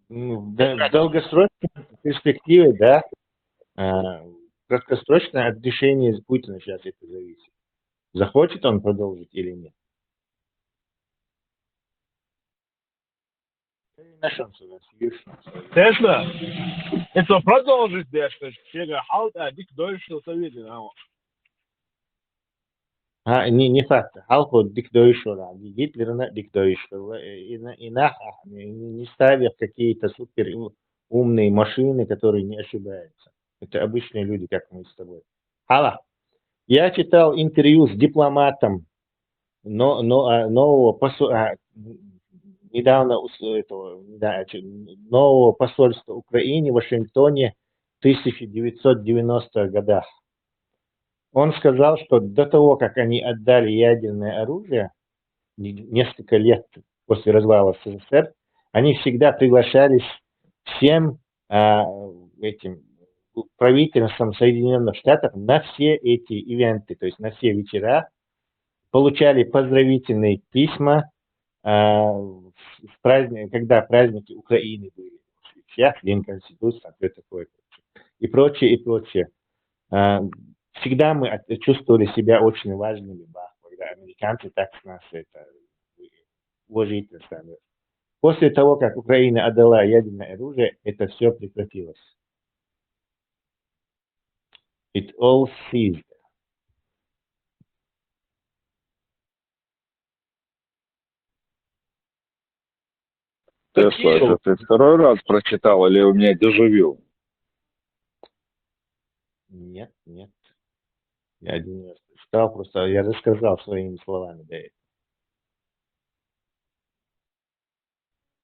В долгосрочной перспективе, да, краткосрочно от решения Путина сейчас это зависит. Захочет он продолжить или нет? Tesla, это продолжит дешево. Чего халта дик дольше советы нам. Не факт. Халку диктующего, Гитлера диктующего. Не ставят какие-то супер умные машины, которые не ошибаются. Это обычные люди, как мы с тобой. Алла, я читал интервью с дипломатом нового недавно нового посольства Украины в Вашингтоне в 1990-х годах. Он сказал, что до того, как они отдали ядерное оружие, несколько лет после развала СССР, они всегда приглашались всем этим правительством Соединенных Штатов на все эти ивенты, то есть на все вечера, получали поздравительные письма, когда праздники Украины были, День Конституции, все такое, и прочее, и прочее. Всегда мы чувствовали себя очень важными, когда американцы так с нас это уважительно ставят. После того, как Украина отдала ядерное оружие, это все прекратилось. It all ceased. Тесла, это ты второй раз прочитал или у меня дежавю? Нет. Я один раз прочитал, просто я рассказал своими словами до этого.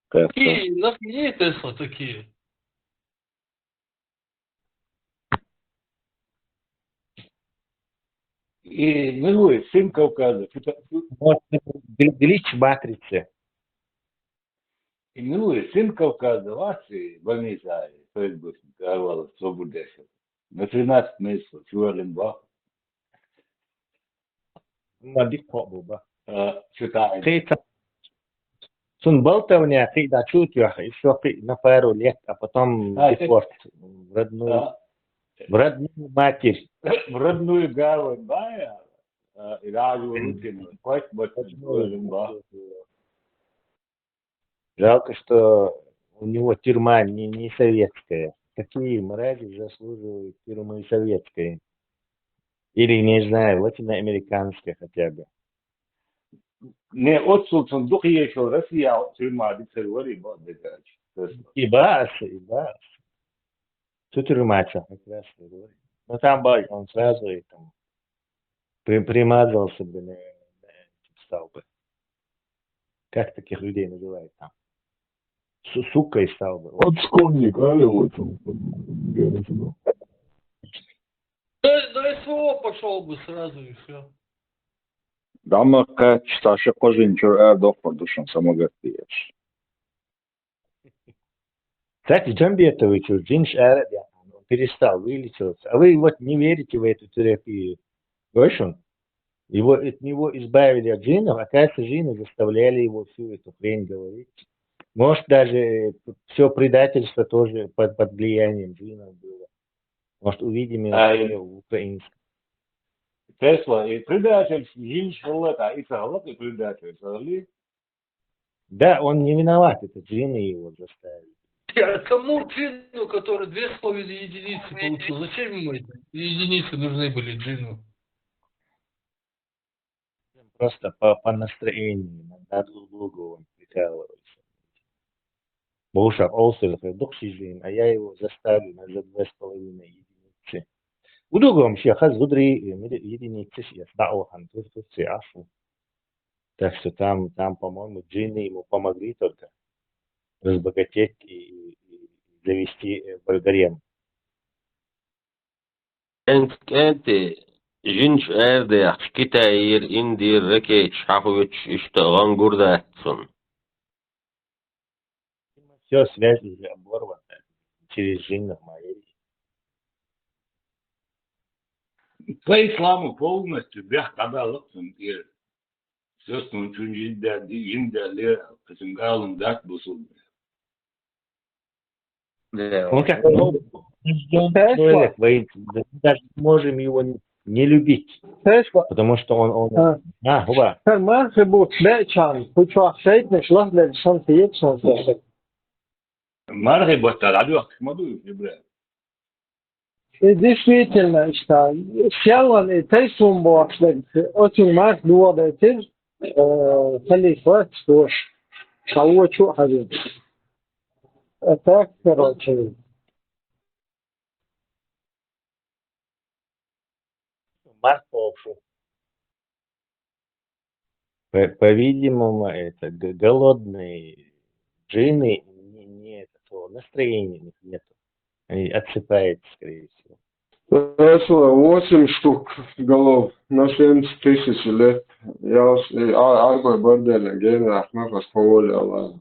Какие нахуй Тесла такие? И милует сын Кавказа. Вот глич матрицы. И милует сын Кавказа, вас и больница, то есть будет Орвала, свободешев. На 13 месяцев, Чуалимбах, Мадик Побуба. читает. Сын болтовня, ты да чутьях, еще на пару лет, а потом депорт в родную матерь. В родную гавань, да, и радио Рутину, хоть бы Чуалимбах. Жалко, что у него тюрьма не советская. Какие мрази заслуживают тюрьмы советской? Или, не знаю, латиноамериканской хотя бы. Не отсутствует дух еще Россия, тюрьма, дикторы, вот, И бас. Тут тюрьмача как раз. Но там он сразу и там примазался бы, стал бы. Как таких людей называют там? Сукой стал бы. Отсконник, але вот он. До СВО пошел бы сразу и все. Дамака читаше кожинчур эрдох продушен самогатиеш. Кстати, Джамбетович, Джинш Арабия, он перестал, вылечился. А вы вот не верите в эту терапию. Гошун? От него избавили от джинов, оказывается, джины заставляли его всю эту хрень говорить. Может, даже все предательство тоже под влиянием джинов было. Может, увидим его в украинском. Тесла и предатель, Гинч Халата, и Халат и предатель, Сали. Да, он не виноват, это джины его заставили. А тому джину, который 2,5 единицы получил, зачем ему это? Единицы нужны были джину. Просто по настроению, иногда друг другу он прикалывается. Бушак Олсер, духшижин, а я его заставлю на за 2,5 единицы. У другом хаз внутри единицы сейчас даухан, тут все афу. Так что там, по-моему, джинны ему помогли только разбогатеть и завести гарем. انت جنش ارده شكتاير اندير ركيتش حاخوش اشتغان جوردا هتسون Все, связь уже оборвана через джиннов моих. По исламу полностью, без кабалов, Söz mümkün yinderli kısım kalındak busul. Он как новый человек, мы даже не можем его не любить, Tesla. потому что он... Ha. هو Sen marka bu beçan. Bu çok şeyt ne şlah der şan tiyet şan tiyet. Marhe botar adu akmadı ibra. Действительно, что сялан тейсум бошлек, очень марк дуа бетер, халифат стош. Шау чу хазин. Так, короче. морковку. По-видимому, это голодные джинны, настроения у них нету. Они отсыпаются, скорее всего. Тесла 8 штук голов на 70 тысяч лет. Я арбой борделя, гейна ахмаха споволяла.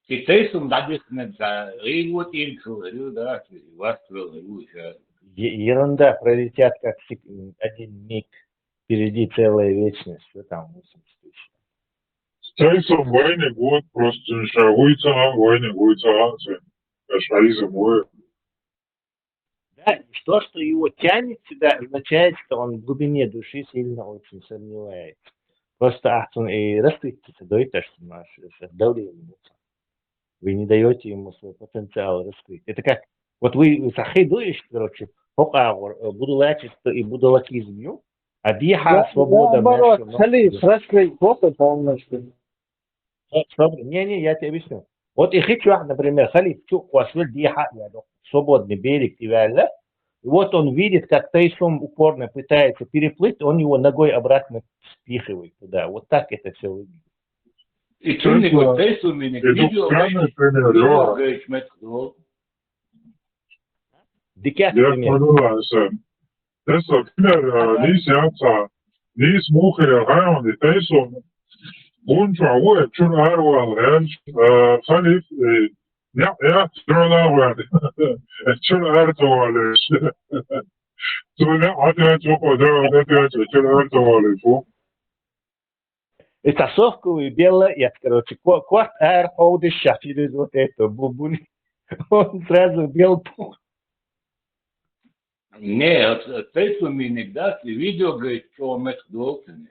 Итейсум дадихнет за ригут инкл, да, ваствел, руша. Ерунда, пролетят как один миг, впереди целая вечность, что там 80 тысяч. Тейсом войны год просто шагуется, войны гуется, шаги зимой. Да, и то, что его тянет сюда, означает, что он в глубине души сильно очень сомневается. Просто он и раскрытится до этого, что наше давление. Вы не даете ему свой потенциал раскрыть. Это как, вот вы сахидуешь, короче, будулачество и будулакизм, а диха свобода. Наоборот, халиф, раскрыть опыт полностью. Не, я тебе объясню. Вот и хичуах, например, халиф, чуквасвель диха, свободный берег Тивяля, и вот он видит, как Тейсум упорно пытается переплыть, он его ногой обратно спихивает туда. Вот так это все выглядит. И чунниго Тейсум и видео, Дикяк, Я пример. поняла, Тесла, пример, лисица, лис мухер, район, и Тейсум, бунчу, ауэ, чун арвал, халиф, я чуна чун артовалеш. Чуна атачоко, да, чун артовалеш. Это совковый белый, я, короче, кварт ар хоудиш шафирит вот это, бубуни. Он сразу бел пух. Не, Тейсум иногда видео говорит, что он должен.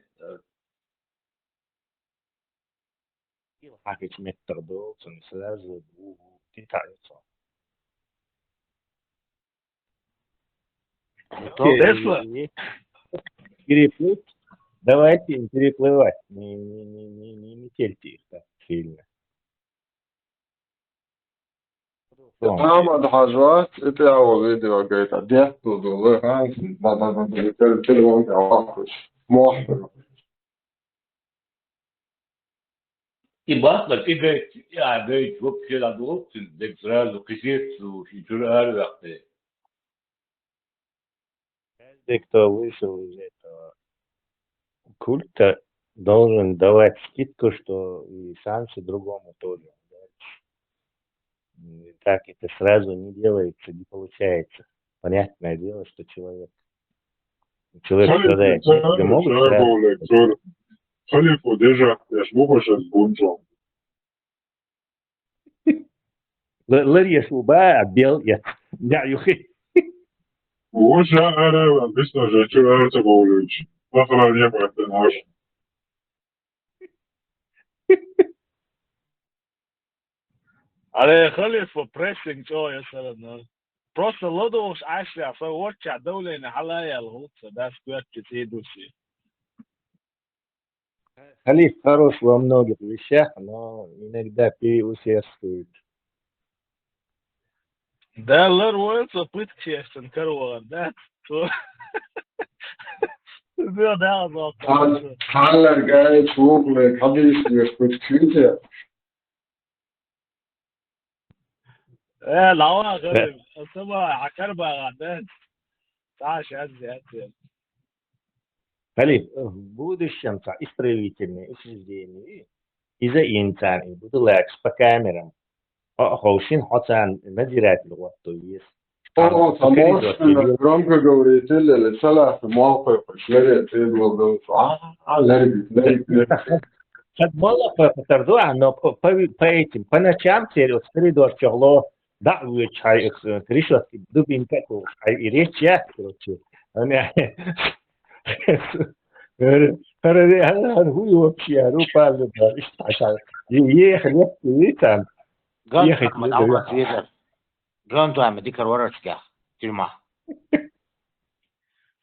Хакич метр должен сразу китайца. Тесла? Переплыть. Давайте им переплывать. Не метельте их так сильно. محمد حاجات انت اول فيديو قلت ديت والله ها التليفون تعرفش محترم И басла, ты говоришь, я говорю, вообще должен, так сразу кисетку, и чура арвахты. Каждый, кто вышел из этого культа, должен давать скидку, что и шансы другому тоже. Так это сразу не делается, не получается. Понятное дело, что человек страдает. Если могут сразу... Халифу déjà, я ж могу сейчас бунчом. Ларья шуба, бел, я юхи. وش أنا بس نجيت شو أتبولج مثلا يبغى تناش Але халифу прессинг, что я сказал. Просто лодовш ашля, so watcha дولة نحلايا الغوطة, да, сквят китейдуси. Халиф хорош во многих вещах, но иногда переусердствует. Да, лэр уэльса пыткчестен, корова, да, что... Да, حالر قاعد فوق لك حديث يسكت كده لعوها غريب أصبح عكربة غدان تعاش هزي Халиф, в будущем исправительные учреждения из-за инсан, будут лакс по камерам. Хоушин хоцан надзиратель вот то есть. Он можешь громко говорить или целая малая пошлее, ты был лербит. مالا فتردو но по этим, по ночам теперь вот коридор черло, да, вы чай, решетки, дубин такой, и речь я, короче, она, хуй вообще, рупа, ехали, и там, ехать, جان تو هم دیگر ورش که تیما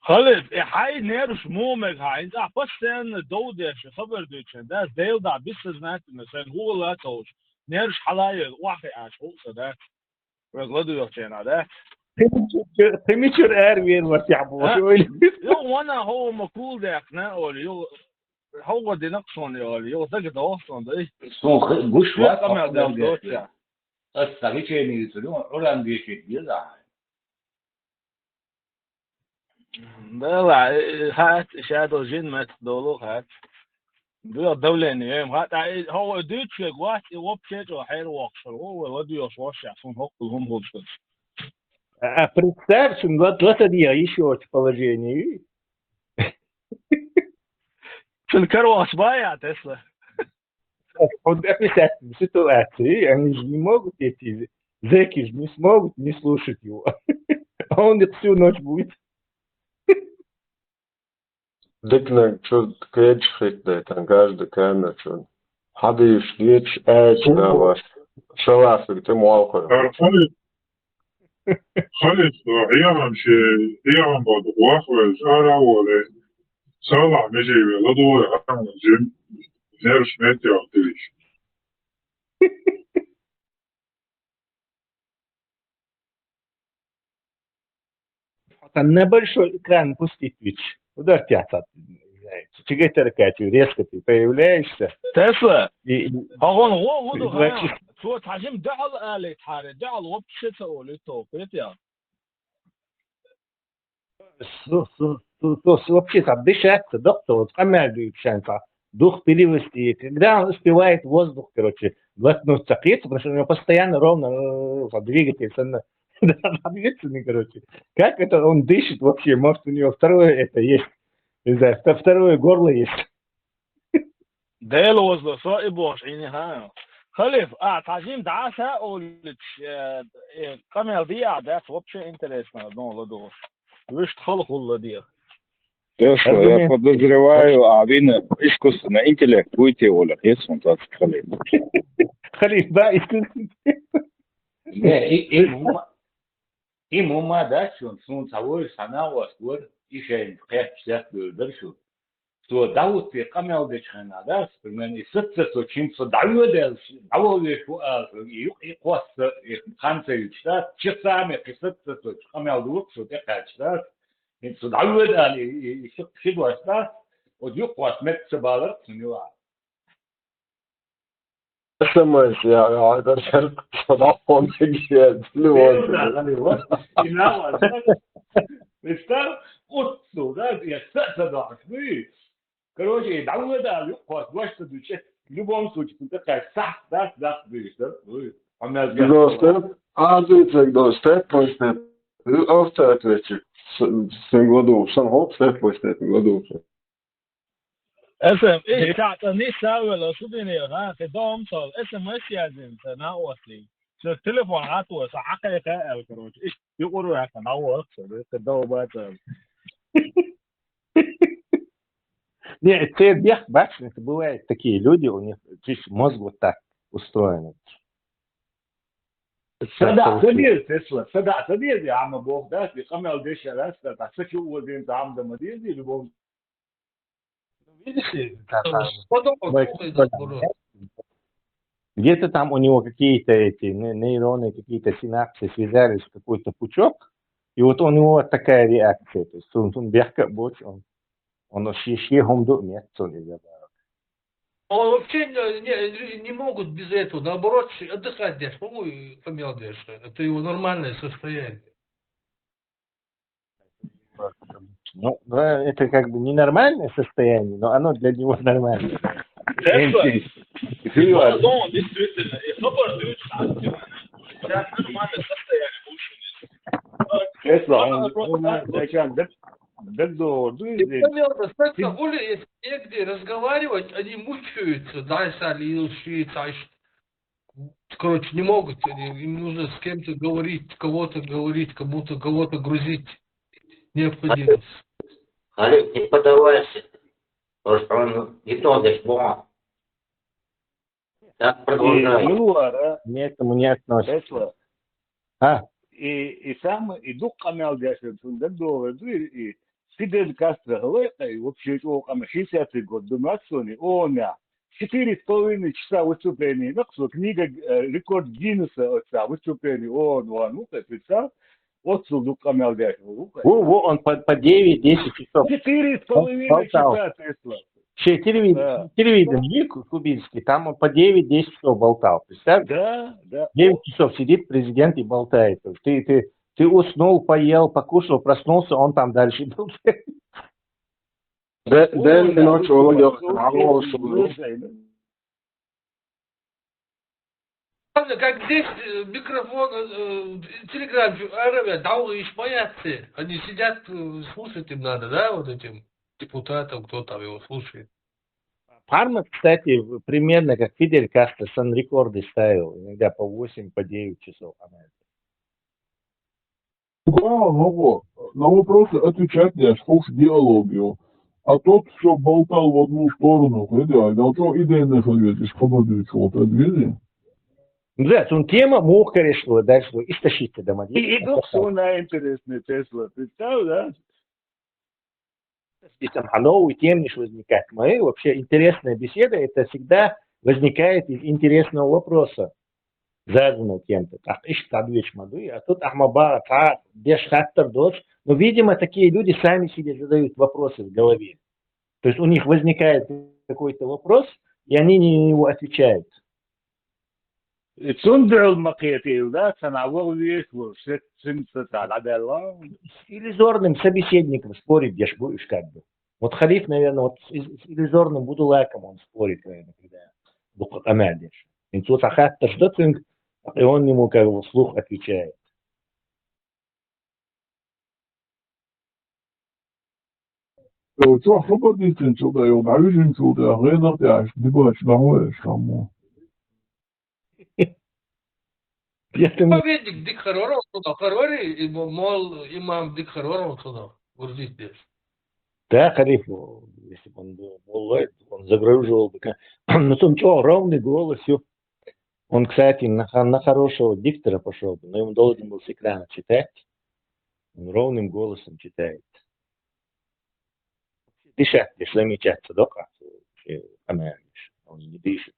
خالد هاي نيرش مومك هاي إذا بسن دودش خبر دوتشن ده ديل ده بيسز نات مثلا هو لا توش نيرش حلايا واحد عاش هو صدق غلطوا يوتشن هذا تمشي أروين وسيعبوا يو وانا هو مقول ده إحنا ولا يو هو دي نقصون يو تجد أصلا ده سون بوش شو وقت كمان ده دوتشا السريع شيء نيزلون أولان بيشيد بيزا لا هات شادو جن مت دولو هات دو دولة نيم هات هو دوتش قوات وبشيت وحير وقصر هو ودي يصوش عشان هم هولشتس А представь, что вот это я еще в положении. شو الكروس بايع تسلا Вот опять в ситуации, они же не могут, эти зэки же не смогут не слушать его. А он их всю ночь будет. Дикнег, что кэч хитает, там каждый камер, что хабиш, геч, эч, да, ваш. Шалафик, ты молко. خالد أيام شيء أيام بعد واقع زارا ولا صلاح مجي ولا دور أنا جيم نيرش متى أختليش Там на большой экран пустить Twitch. Ударьте отсад. Чего ты резко ты появляешься. تسلا И هون هو ودو هاي شو تعجم دعل آلة حارة دعل وبشت أولي توقيت يا вообще там дышать-то, доктор, вот команду шанса. Дух перевести. Когда он успевает воздух, короче, глотнуть сокрыться, потому что у него постоянно ровно двигатель, ответственный, короче. Как это он дышит вообще? Может, у него второе это есть. Не знаю, второе горло есть. ديل وزلو صائب وشعيني هاي خليف تعجيم دعاسة أو كامل دي عدات وبشي انتريسنا دون لدوش ويش تخلق الله دي Тесло, я подозреваю, Авина искусственный интеллект будет его лохец, он так сказал. Халиф, да, искусственный. إيه ما داشون سون تصور سنة واسور إيشين قيت شاف بالدرشو تو دعوت في قمة ودشخنا داس بمن ستة وشين صدعوا ده دعوة شو يقوس خمسة يشتات شسامة ستة وقمة ودوق شو تقاشتات إن صدعوا ده يشق شدوا أشتات ويقوس مت سبالر سنوا SMS, ja, das ist verdammt von jetzt. إنه مستر قصو ده يستأسد عشبي كروش يدعوه ده يقوس واش تدوش لبون سوچ تنتقى صح ده بيشتر Dostęp, Adrian dostęp, postęp, ostatecznie, w tym году, w samochód, w tym году. اسم ايه تعطني ساوي صدني ها قدام صار اسم ماشي لازم تناوصلي شو التليفون عطوه صح حقيقة الكروج ايش يقولوا هيك تناوص قدام بات Нет, ты вверх, бачишь, это бывают такие люди, у них мозг вот так устроен. صدق تسلا صدق تدير يا عم بوخ ده في قمة وديش راسته تحسك هو زين تعم ده مدير دي لبون Видишь, Подумал, где-то там у него какие-то эти нейроны, какие-то синапсы связались в какой-то пучок, и вот у него такая реакция. То есть он бегка боч, он ощущает нет, он не забыл. вообще не могут без этого, наоборот, отдыхать дашь, по-моему, помел дашь. Это его нормальное состояние. Ну, это как бы ненормальное состояние, но оно для него нормальное. الموضوع действительно خبر دوش نورمال состояние Tesla, ona geçen de doğru Ты понял, достаточно, Оля, если негде разговаривать, они мучаются, дай солился, короче, не могут, им нужно с кем-то говорить, кому-то кого-то грузить необходимость. Халиф не подавайся, потому что он не то дешево. Так продолжай. Не этому не относится. Tesla. А, И сам, и дух камел дешев, да doğru, и Фидель Кастро, вообще, около 60 год, Думасони, он 4,5 часа выступлений, ну, книга рекорд Гиннесса отца, выступление, он, представь, отцу дух камел дешев. он по 9-10 часов. 4,5 часа Тесла. Телевидение кубинский, там он по 9-10 часов болтал. Представь? Да. 9 часов сидит президент и болтает. Ты уснул, поел, покушал, проснулся, он там дальше был. Дэн ночь Оля Как здесь микрофон, телеграм, долго боятся. Они сидят, слушать им надо, да, вот этим депутатам, кто там его слушает. Парма, кстати, примерно как Фидель Кастро, сан рекорды ставил, иногда по 8, по 9 часов. Да, на вопросы отвечать не сколько диалогию. А тот все болтал в одну сторону, а что идея не ответишь, помогли чего-то отвези. Да, он тема муха решила, дальше истощите дома. И дух сона интересный Тесла, представь, да? Здесь там новые темы возникают. Мы вообще интересная беседа, это всегда возникает из интересного вопроса, заданного кем-то. А тут Ахмаба, Деш Хаттер, Додж. Но, видимо, такие люди сами себе задают вопросы в голове. То есть у них возникает какой-то вопрос, и они на него отвечают. Цундерл макетил, да, ценовой вещь, все С иллюзорным собеседником спорить, где ж будешь как бы. Вот Халиф, наверное, вот с иллюзорным будулаком он спорит, наверное, когда Бухатамядиш. И тут Ахаттер ждет, и он ему как бы вслух отвечает. Что хлопотный сюда, и ударили сюда, рынок, я не больше домой, что Проповедник Дик Хароров туда, Харори, мол, имам Дик Хароров туда, грузить здесь. Да, Халиф, если бы он был молод, он загруживал бы. Ну, там что, ровный голос, все. Он, кстати, на хорошего диктора пошел бы, но ему должен был с экрана читать. Он ровным голосом читает. Дышать, замечать, дока, он не дышит.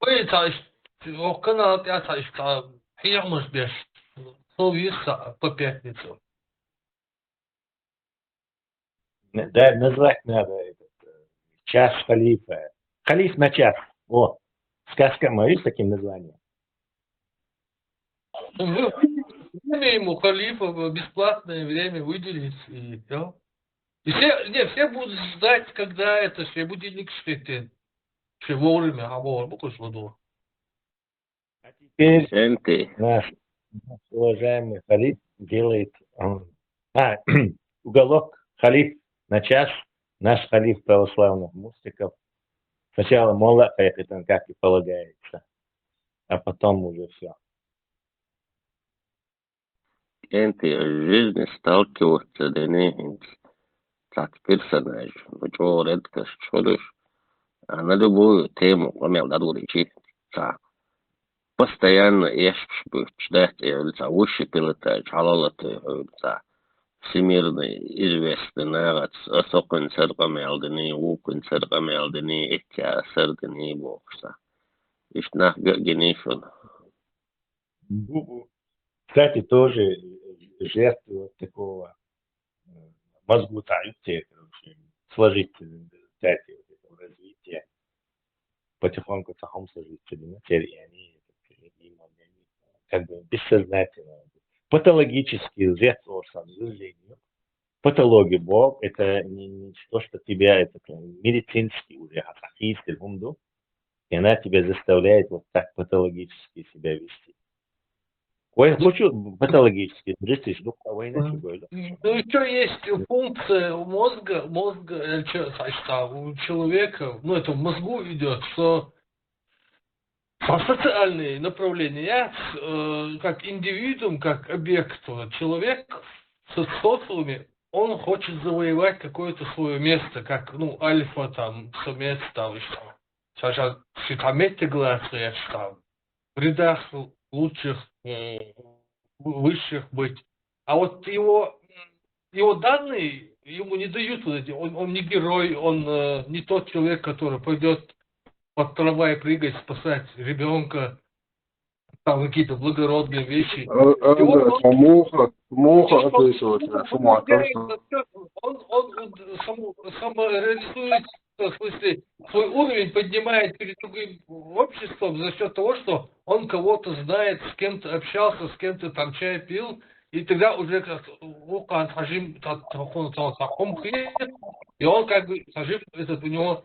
Ой, канал, я что, хермуш беш, совиса по пятницу. Да, назвать надо этот час халифа. Халиф на час. О, сказка моя с таким названием. Время ему халифа бесплатное время выделить и все. И все будут ждать, когда это все будильник светит. Все вовремя, а вовремя кое-что. А теперь наш уважаемый халиф делает уголок халиф на час. Наш халиф православных мустиков. Сначала мола, как и полагается, а потом уже все. В жизни сталкиваться да не как персонаж, что редко чудишь, а на любую тему умел дадуричи, постоянно ешь ждать, уши пилотать, халалаты, всемирно известный народ, особенно садрамелдани, укун садрамелдани, этя сардани бокса. Ишнах генишон. Кстати, тоже жертвы вот такого мозгута, сложить, кстати, вот этого развития, потихоньку цахом сложиться, они как бы бессознательно, патологически жертву, к сожалению. Патология Бог, это не то, что тебя, это медицинский уже, хасахийский гумду, и она тебя заставляет вот так патологически себя вести. Ой, хочу патологически, дристишь, ну, а вы иначе böyle. Ну, еще есть функция мозга, у человека, ну, это в мозгу идет, что социальные направления, как индивидуум, как объект, человек в социуме, он хочет завоевать какое-то свое место, как, ну, альфа, там, самец, там, и что. Сейчас, там, интеграция, там, в рядах лучших, высших быть. А вот его данные ему не дают вот эти. Он не герой, он не тот человек, который пойдет под трамвай прыгать, спасать ребенка, там какие-то благородные вещи. Муха описывается, Он самореализует, в смысле, свой уровень поднимает перед другим обществом за счет того, что он кого-то знает, с кем-то общался, с кем-то там чай пил, и тогда уже как и он как бы, у него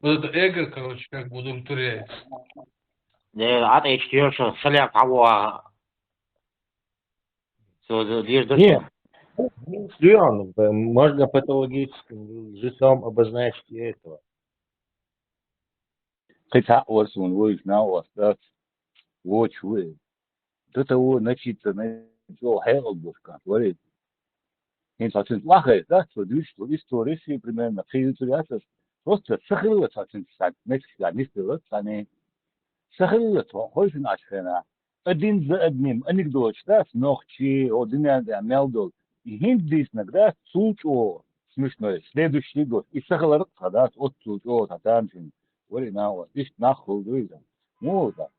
вот это эго, короче, как бы удовлетворяется. أعطيك شو سلام هو Нет, Леон, можно патологическим языком обозначить и этого. Хотя он вы знал, остаться watch with. До того начаться на जो है обложка, говорит. И соответственно, плохая, да, что история примерно физически просто сохранилась от несколько месяцев, они сохранилась, очень ашхена. Один за одним анекдот, да, ночи, один я мелдол. И хиндис иногда сучо смешной. Следующий год. И сахар, да, от сучо, татанчин. Говорит, на вот, здесь нахуй, да. Ну, да.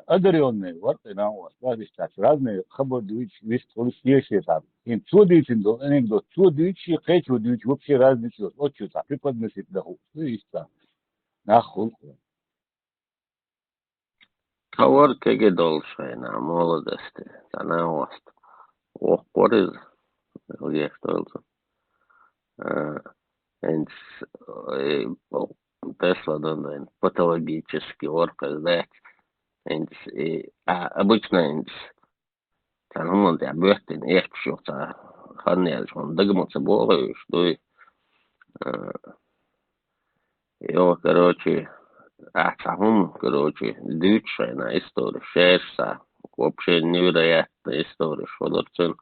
Одаренные, вот и на вас, да, здесь разные хабардуич, весь полусвещие там. Им чудовищен был анекдот, чудовищи, чудовищ, вообще разные чудо. Вот что-то, преподносит доху. Ну, и что, нахуй. Kavarke gedolšainā молодости, tänä vuosta. Ohkoris, liektoilta. Enс, Тесла, да, патологически оркас, да. Ens, обычно ens, tän humman tää böhtin ehksyota, hanniels on догматься более, что его, короче, короче, дючая история, шерса, вообще невероятная история, что дорцен.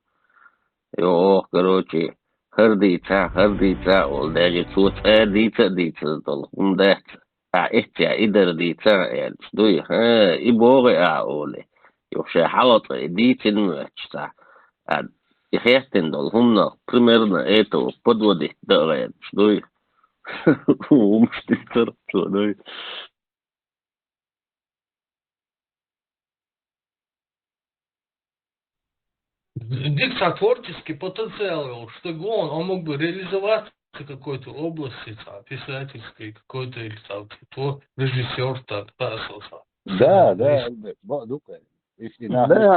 Его, короче, хардица, ол даже тут дица, дол, дать, идер дица, дуй, и боги, оле. Вообще, халата, дицин мечта. И хестин дол, примерно этого подводить, да, дуй. Умштитер, да. Творческий потенциал, что он мог бы реализоваться в какой-то области, там, писательской, какой-то, или там, режиссер, так, Да, Да,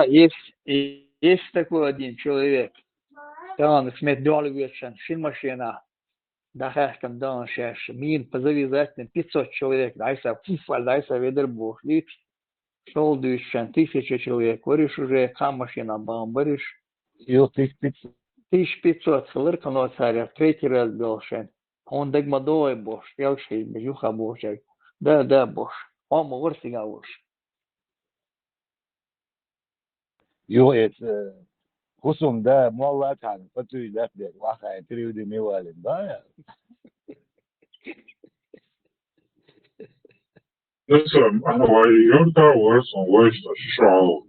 есть такой один человек. Он смеет Долвичен, фильмашина. Да, хэштем Дон Шеш. Мин позавязать 500 человек. Дайся фуфаль, дайся ведербух. Лич. Шолдвичен, 1000 человек. Говоришь уже, хамашина бомбаришь. 1500. Слыркано царя. Третий раз был шен. Он дегмадой бош. Елший, бежуха бошек. Да, бош. Он морсига бош. это хусум, да, молла там, потуй, да, ваха, периоды мивали, да. Listen, your car works on waste of straw.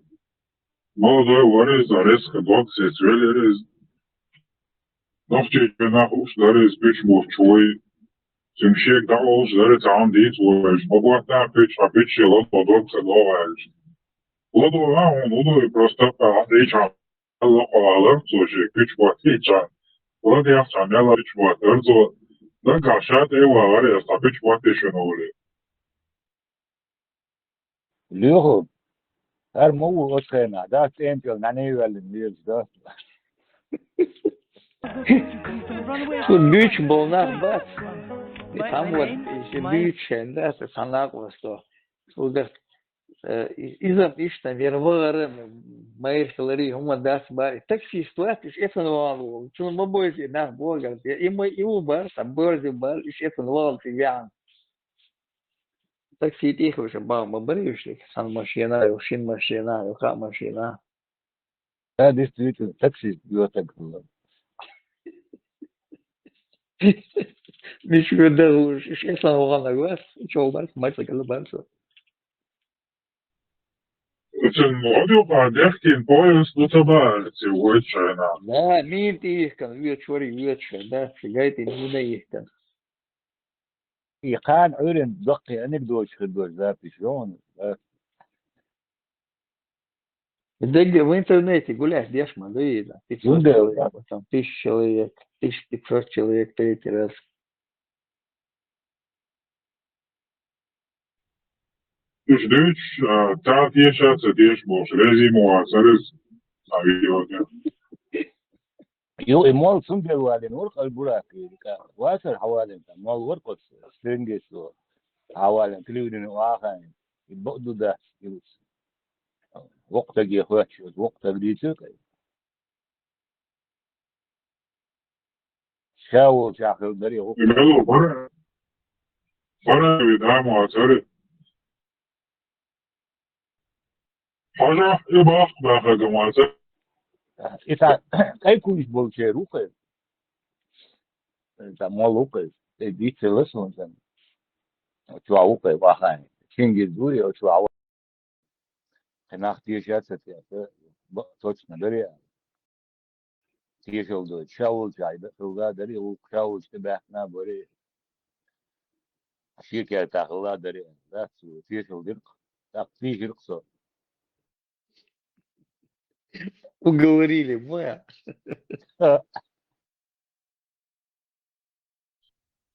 Молодой, what is the risk of box? It really is. Nog je na hoes, dat is pitch move choy. Zum shake dat hoes, dat is aan dit was. Maar wat na pitch, a pitch je lot van dat ze low. Lodo na, lodo просто по речам. Алло, so je pitch wat pitch. Lodo ja sam ja pitch wat, also da gashat e wa are sta pitch wat je no le. Лёгу, ар могу отхена, да, темпел на невелен мирс, да. Тут büyük bolnak bas. Tam var işte büyük şeyler de sanat var. Burada إذا إيش تبي رفقرن ما يرسلري هم داس باري تكسي استوات إيش إثن والو شو ما بوجي ناس بوجر إما يو بار تبورز بار إيش إثن والو في جان تكسي تيخو شباب ما بريش لك سان ماشينا يوشين ماشينا يوكا ماشينا Да, действительно, такси так было. مش بدهوش إيش إثن والو بس شو بس ما يتكلم بس Üçün odju dehkin pojas lutabārci uočainā. لا مين تيهكن ويت شوري ويت شدا في جايتي مين يهكن يقان عرن دقي أنك دوش خدوش ذاتي شلون الدقة وإنترنت يقول لك ديش ما ضيدا Вунда, مثلا فيش человек 1500 человек третий раз Dus Duits, taat iešāts, tieši būs rezīmos, arī avioņa. يو مول سنجر والين ورق البراك واسر حوالين مول ورق سنجس حوالين كلودين واخاين يبقدو ده يوس وقت جي خوش وقت ديتك شاو شاخل دري هو Imelo, bara vidāmo atcerit. Hažā, ibāk, bākā gamāca. إذا كيف كويس بولشي روكي إذا مول روكي ديت لسون سن شو روكي واخاين سنجس دوري أو شو هناك تيجي أتسيا точно دري تيجي دو شاول جاي بسوغا دري وشاول تبعنا بري شيكا تاخلا دري لا تيجي درق تيجي رقصة уговорили моя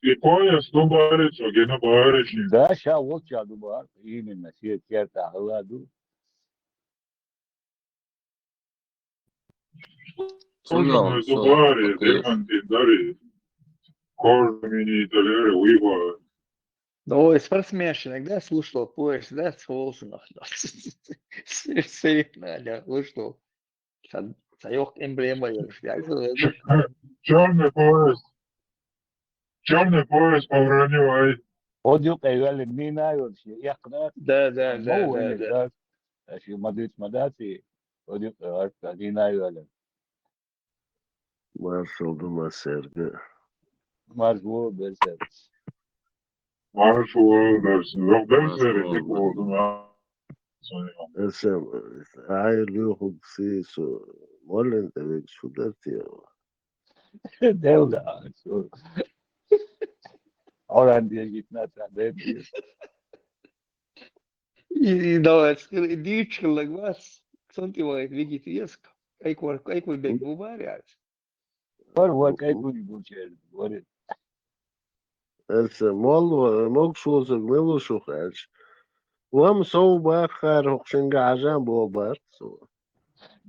I pojas nu bāric, o gena bārični. да шаул чаду бар именно шиека тахла ду Слушай, tu bāri, demanti dari. Kormini italere uiva. ой спортсменшина да слушал поезд да слушал серьезно да слушал саёк эмблема Черный пояс поворонивай. одюк эвель мина yorşi yakna да مو ده شي مديت مداتي одюк ارتادينا эвель Marshall Duma sergi. маржу берсе Marşuval dersin. Yok dersleri tek oldum ha. Esem, hayırlı hukukisi Mollen demek şu dertiyor. devla oran diye gitmezsen de и давай дичкалак вас сантимайт вегетarisk kaikul bek bu var ya var kay kuy bu şey var Esem, mol şu olsa melo şu kaç. Uam sov bakar hukşinga ajan bu bar.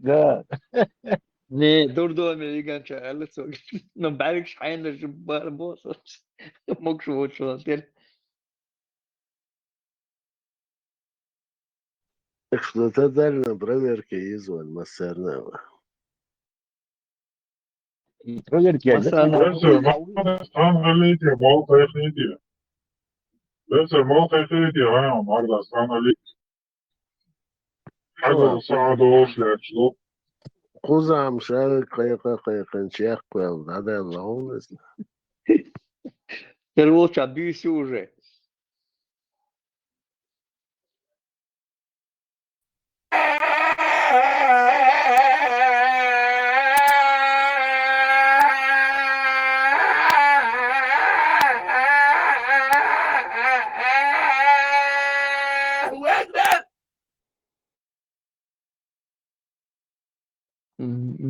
da ne durdu amerikan çağırlı so no belki şayında jibbar boss mok şu tel Эксплуататорная проверка изваль массерного. и проверки مثلا Dersin, stanaliti, mol tekniti. Dersin, mol tekniti, ha, marda stanaliti. حاجة صعبة وشلاشلو. Kuzam şarkı kayıkın çek koyalım. Hadi Allah'ım. Короче, бьюсь уже.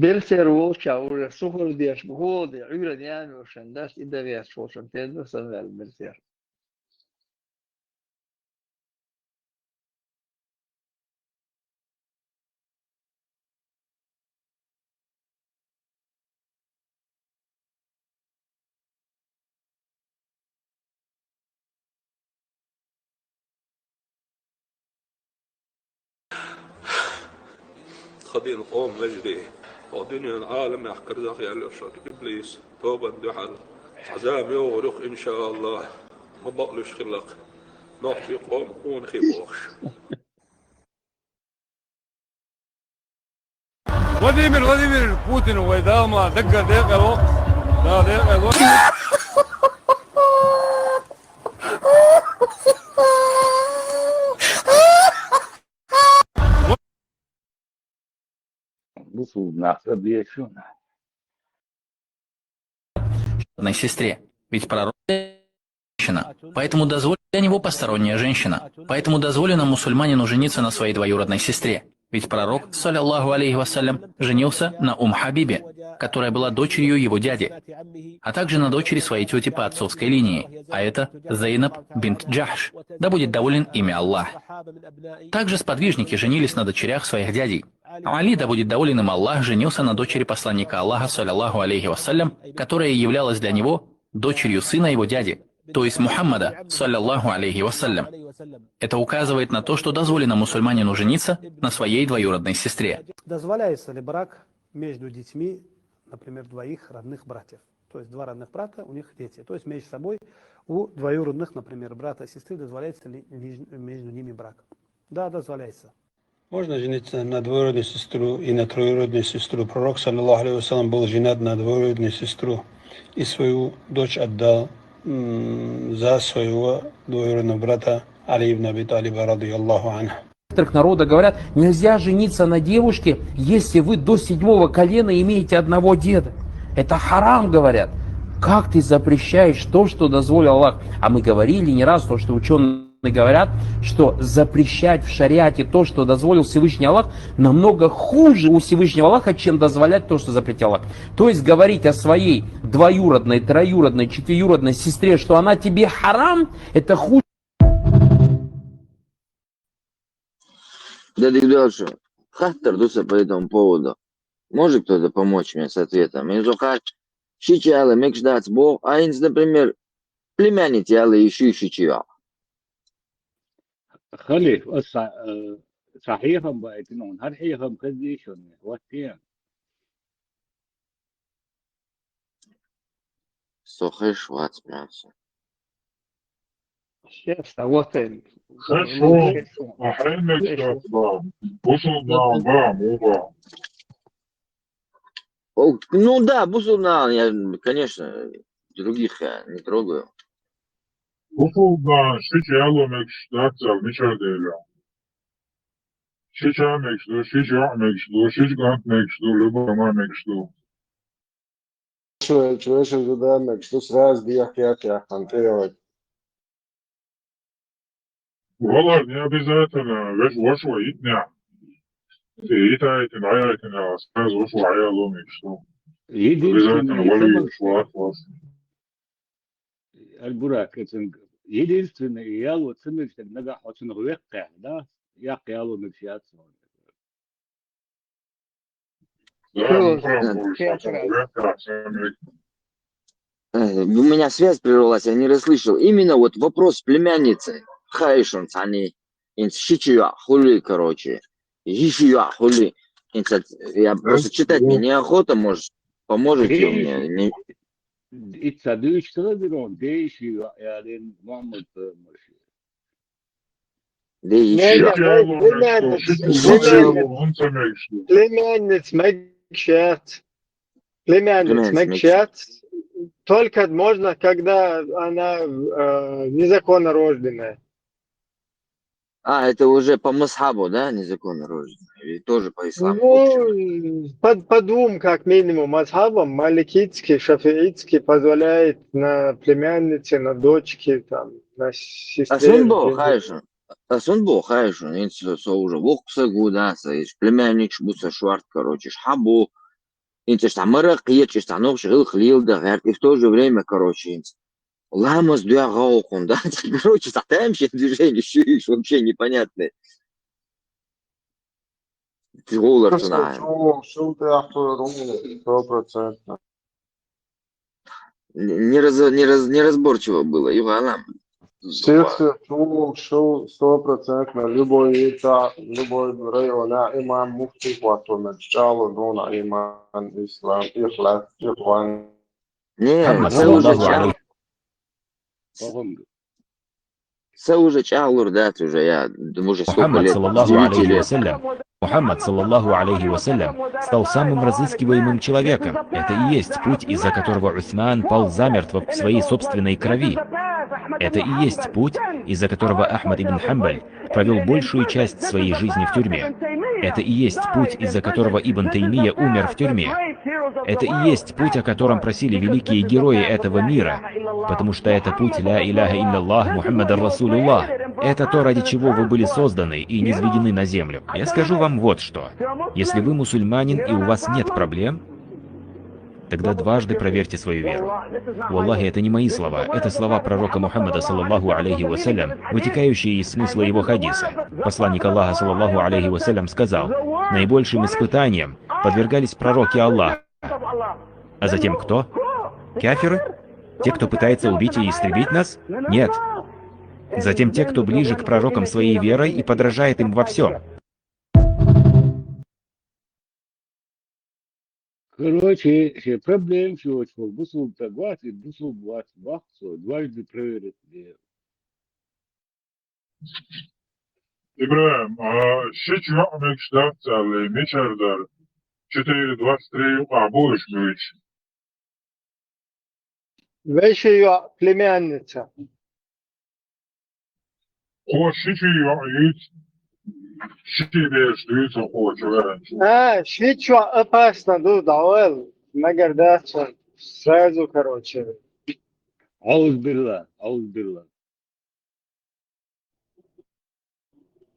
Берсер волча уже сухор деш годы, юра дями ушен, дас и довес волчан, ты это сам берсер. خدين قوم مجدي ودنيا العالم يحكر ذاك على شر إبليس توبة دحل عذاب يورق إن شاء الله ما بقلش خلق نحفي قوم كون خيبوش Vladimir Putin veoma dega الوقت دقيقة الوقت Сестре. Ведь пророк женщина. Поэтому дозволена для него посторонняя женщина. Поэтому дозволено мусульманину жениться на своей двоюродной сестре. Ведь пророк, саллиллаху алейхи вассалям, женился на Хабибе, которая была дочерью его дяди, а также на дочери своей тети по отцовской линии, а это Зейнаб бинт Джахш, да будет доволен ими Аллах. Также сподвижники женились на дочерях своих дядей. Али, да будет доволен им Аллах, женился на дочери посланника Аллаха, саллиллаху алейхи вассалям, которая являлась для него дочерью сына его дяди, то есть Мухаммада, саллиллаху алейхи вассалям. Это указывает на то, что дозволено мусульманину жениться на своей двоюродной сестре. Дозволяется ли брак между детьми, например, двоих родных братьев? То есть два родных брата, у них дети. То есть между собой у двоюродных, например, брата и сестры, дозволяется ли между ними брак? Да, дозволяется. Можно жениться на двоюродную сестру и на троюродную сестру. Пророк, саллиллаху алейхи вассалям, был женат на двоюродную сестру и свою дочь отдал за своего двоюродного брата Али ибн Аби Талиба, радийаллаху анху. Некоторых народов говорят, нельзя жениться на девушке, если вы до 7-го колена имеете одного деда. Это харам, говорят. Как ты запрещаешь то, что дозволил Аллах? А мы говорили не раз, то, что ученые говорят, что запрещать в шариате то, что дозволил Всевышний Аллах, намного хуже у Всевышнего Аллаха, чем дозволять то, что запретил Аллах. То есть говорить о своей двоюродной, троюродной, четверюродной сестре, что она тебе харам, это хуже. Да, дальше. Хаттер дуса по этому поводу. Может кто-то помочь мне с ответом? Инзухат, щичала, мекшдац, бог, а инз, например, племянница, яла, еще щичия. خليف صحيحهم بايتنون هل حيهم كذيشون واتين Сухой швац, мясо. Сейчас, а вот Хорошо, охранник сейчас, да. Бусулдан, да, муба. Ну да, бусулдан, я, конечно, других я не трогаю. Бусулдан, щичалу мекшдацал, мечарделя. Щича мекшду, щича мекшду, щичгант мекшду, любома мекшду. Человек ожидает, что сразу я хантировать. Валар, не обязательно, весь вашего итня. Ты итаетин, аяетин, а сразу вашего аялу мекшду. Обязательно вали шват вас. البراك единственный ялу цимик нага очень векка, да, я ялу мексиат. У меня связь прервалась, я не расслышал. Именно вот вопрос племянницы. Хайшон, они инсчичуя, хули, короче. Ищуя, хули. Я просто читать мне неохота, может, поможете мне. İtsadış tırıdırın değişiyor yani Muhammed Mürşid. Değişiyor. Племянниц Мекшат только можно, когда она незаконно рожденная. А, это уже по масхабу, да, незаконно рожденная? Или тоже по исламу? Ну, по двум, как минимум, мазхабам, маликитский, шафиитский позволяет на племяннице, на дочке, там, на сестре. Асунбо, хайшун, инцу уже вокса гудаса, племянник буса шварт, короче, шхабу, инцу штамарак, ечиш танок, шгил хлил, да, и в то же время, короче, инцу. Ламас дуагаукун, да, короче, затаемся движение, щуишь, вообще непонятное. Голор знаем. 100%. Неразборчиво было, Югалам. Всех шел 100% любой это, любой район, имам муфти, вот начало, дона, имам, ислам, ихлас, ихван. Не, це уже чалур, да, це уже я, може, сколько Мухаммад, лет, с саллаллаху 9 алейхи лет. вассалям, Мухаммад, саллаллаху алейхи вассалям, стал самым разыскиваемым человеком. Это и есть путь, из-за которого Усман пал замертво в своей собственной крови. Это и есть путь, из-за которого Ахмад ибн Хамбаль провел большую часть своей жизни в тюрьме. Это и есть путь, из-за которого Ибн Таймия умер в тюрьме. Это и есть путь, о котором просили великие герои этого мира, потому что это путь ля иляха илlallah Мухаммадар Расулуллах. Это то, ради чего вы были созданы и низведены на землю. Я скажу вам вот что. Если вы мусульманин и у вас нет проблем, тогда дважды проверьте свою веру. Валлахи, это не мои слова, это слова пророка Мухаммада, саллаллаху алейхи вассалям, вытекающие из смысла его хадиса. Посланник Аллаха, саллаллаху алейхи вассалям, сказал: наибольшим испытанием подвергались пророки Аллаха. А затем кто? Кафиры? Те, кто пытается убить и истребить нас? Нет. Затем те, кто ближе к пророкам своей верой и подражает им во всем. Короче, проблем, что бусул тагват и бусул блат бахцо, дважды проверить веру. İbrahim, hiç yapmak istersen meçerder 4-23 kabul etmiş. Вещь ее племянница. Hoş hiç yapmayız. Şiki beşliyiz o çoğun. Швидше опасно, Давел. Нагардаться сразу, короче. Аузбилла, аузбилла.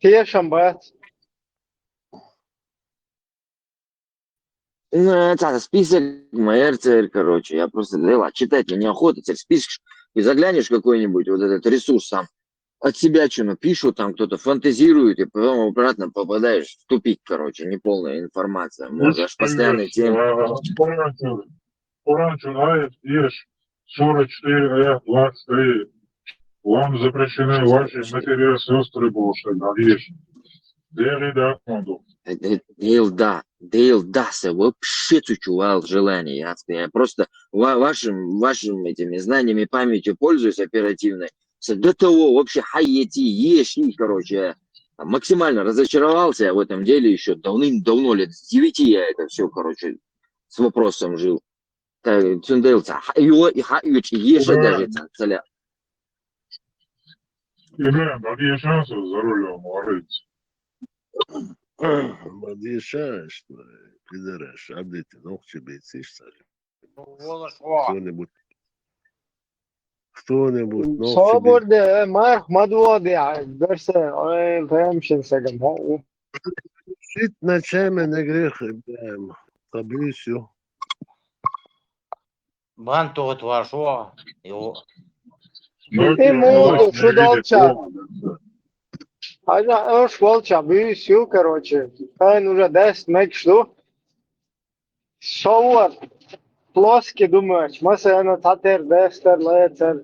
Тешам, брат. Ну, это список МРЦ, короче, я просто говорила, читать мне неохота, теперь спишешь и заглянешь какой-нибудь вот этот ресурс сам, от себя что напишут, там кто-то фантазирует, и потом обратно попадаешь в тупик, короче, неполная информация, можешь постоянно темы. Kur'an ayet 44 аят 23. Вам запрещены ваши материалы, сестры Божьи, надеюсь. Дейлда се вообще чувствовал желание. Я просто вашим этими знаниями, памятью пользуюсь оперативной. До того вообще хайети, еши, короче, максимально разочаровался в этом деле еще давным-давно, лет с 9 я это все, короче, с вопросом жил. Цюнделца, еши даже целя. Ибрahim, какие шансы за рулем варить? Подъезжаешь, пидораш, обдите, ног тебе идешь, кто-нибудь, ног Соборде, Марх, Мадуади, дерсе, Ремшин Сагам. Шит ночами на грех, Ибрahim, таблицу. Банто от вашого, його. Ему шудалча. А швалча, бисю, короче. Кайн уже 10 мекшу. Шоуар. Плоский думаешь, масяна татер, дестер, лецер.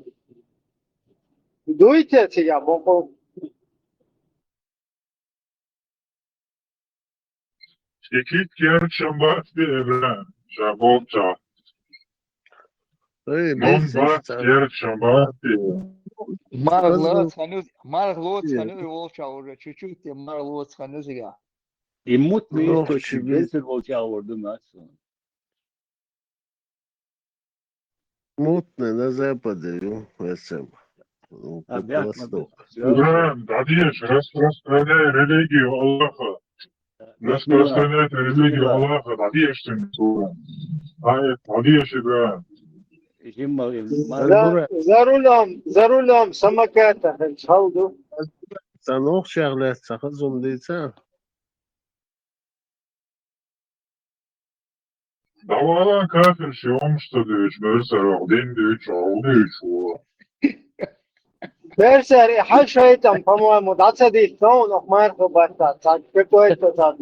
Дуйте тебя, бопо. İki kere çamba İbrahim, şabokça. Non bak kere çamba Марглот сханю волча уже чуть-чуть, Марглот сханю зря. И мутный источник, без волча орду нацию. Мутный на западе, СМ. İbrahim, Dadiyeş, распространяй религию Аллаха. Распространять религию Аллаха, Дadiyeş'tin Turan. Ayet, Dadiyeş İbrahim. За рулем самоката, халду. Танох шарлет, сахазум дейца. Davalan kafir şey olmuştu diyor, mesela din diyor, çoğu diyor. Берсери, хашайтам, по-моему, 20 тонн, Марко Барта, какой-то там,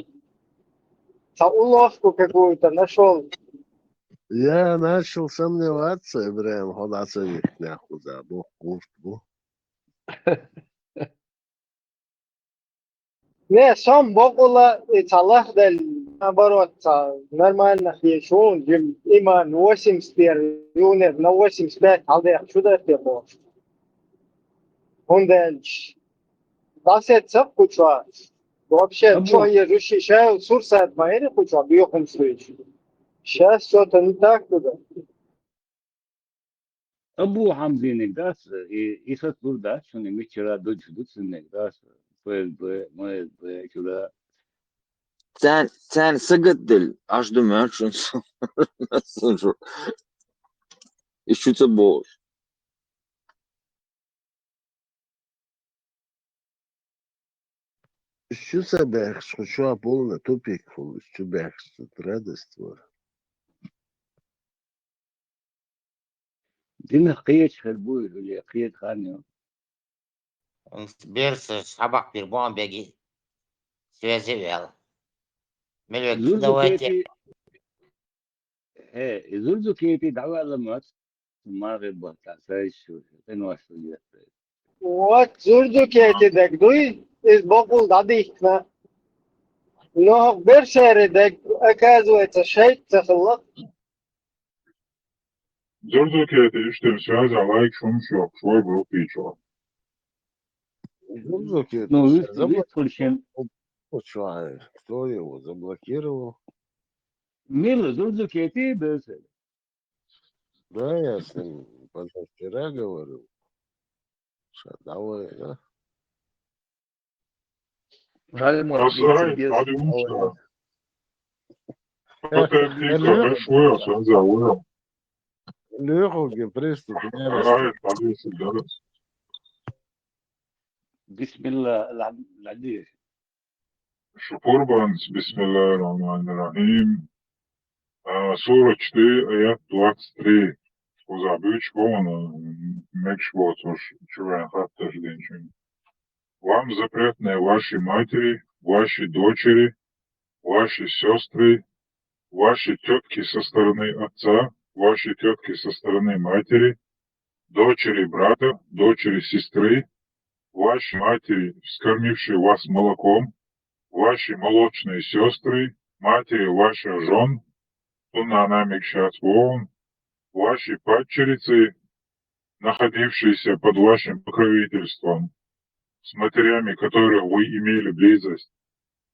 уловку какую-то нашел. Я начал сомневаться, Ибрahim, ходаться их нахуй забыл, куртку. Не, сам Богула и Талах наоборот, нормально хешун, има 81, юнер на 85, алде чуда те бо. Он дальше. Дасет куча. Вообще, что я защищаю, сурса от моей куча, в этом случае. Сейчас что-то не так туда. Abu Hamzi Negdas, Isat Burda, Shuni Michira Dutch Negdas, pues, Chula. Sen sıgıttıl. Açtım ya şunu. Nasıl şu? İşçi boş. Що це бехс, хоча повна тупік, що бехс, тут радость твора. Дина қиет хербуй, или қиет ханю. Он собирается собак пербом беги. Связи вел. Мелек, давайте. Зурзу кейпи даваламат, марыбат, асайшу, тенуашу лет. Вот, зурдуки дек дуй, из Богул дадихна. Но в Бершере дек, оказывается, шейк цехлак. Дурдуки это işte связь, лайк, шум, шок, свой был пичо. Зурзуки, заблокировал. Кто его заблокировал? Мило, Зурзуки, ты Бершере. Да, я с ним позавчера говорил. Давай, да? Жаль, может быть, без... Легкий приступ. Бисмилlah, العديد. Шупур банс, бисмилlah, рахман рахим. Сура 4, аят 23. Позабыч вон, мекшвот уж чувен хатташ денчун. Вам запретны ваши матери, ваши дочери, ваши сестры, ваши тетки со стороны отца, ваши тетки со стороны матери, дочери брата, дочери сестры, ваши матери, вскормившие вас молоком, ваши молочные сестры, матери ваших жен, тунанамикшат вон, ваши падчерицы, находившиеся под вашим покровительством, с матерями, которых вы имели близость.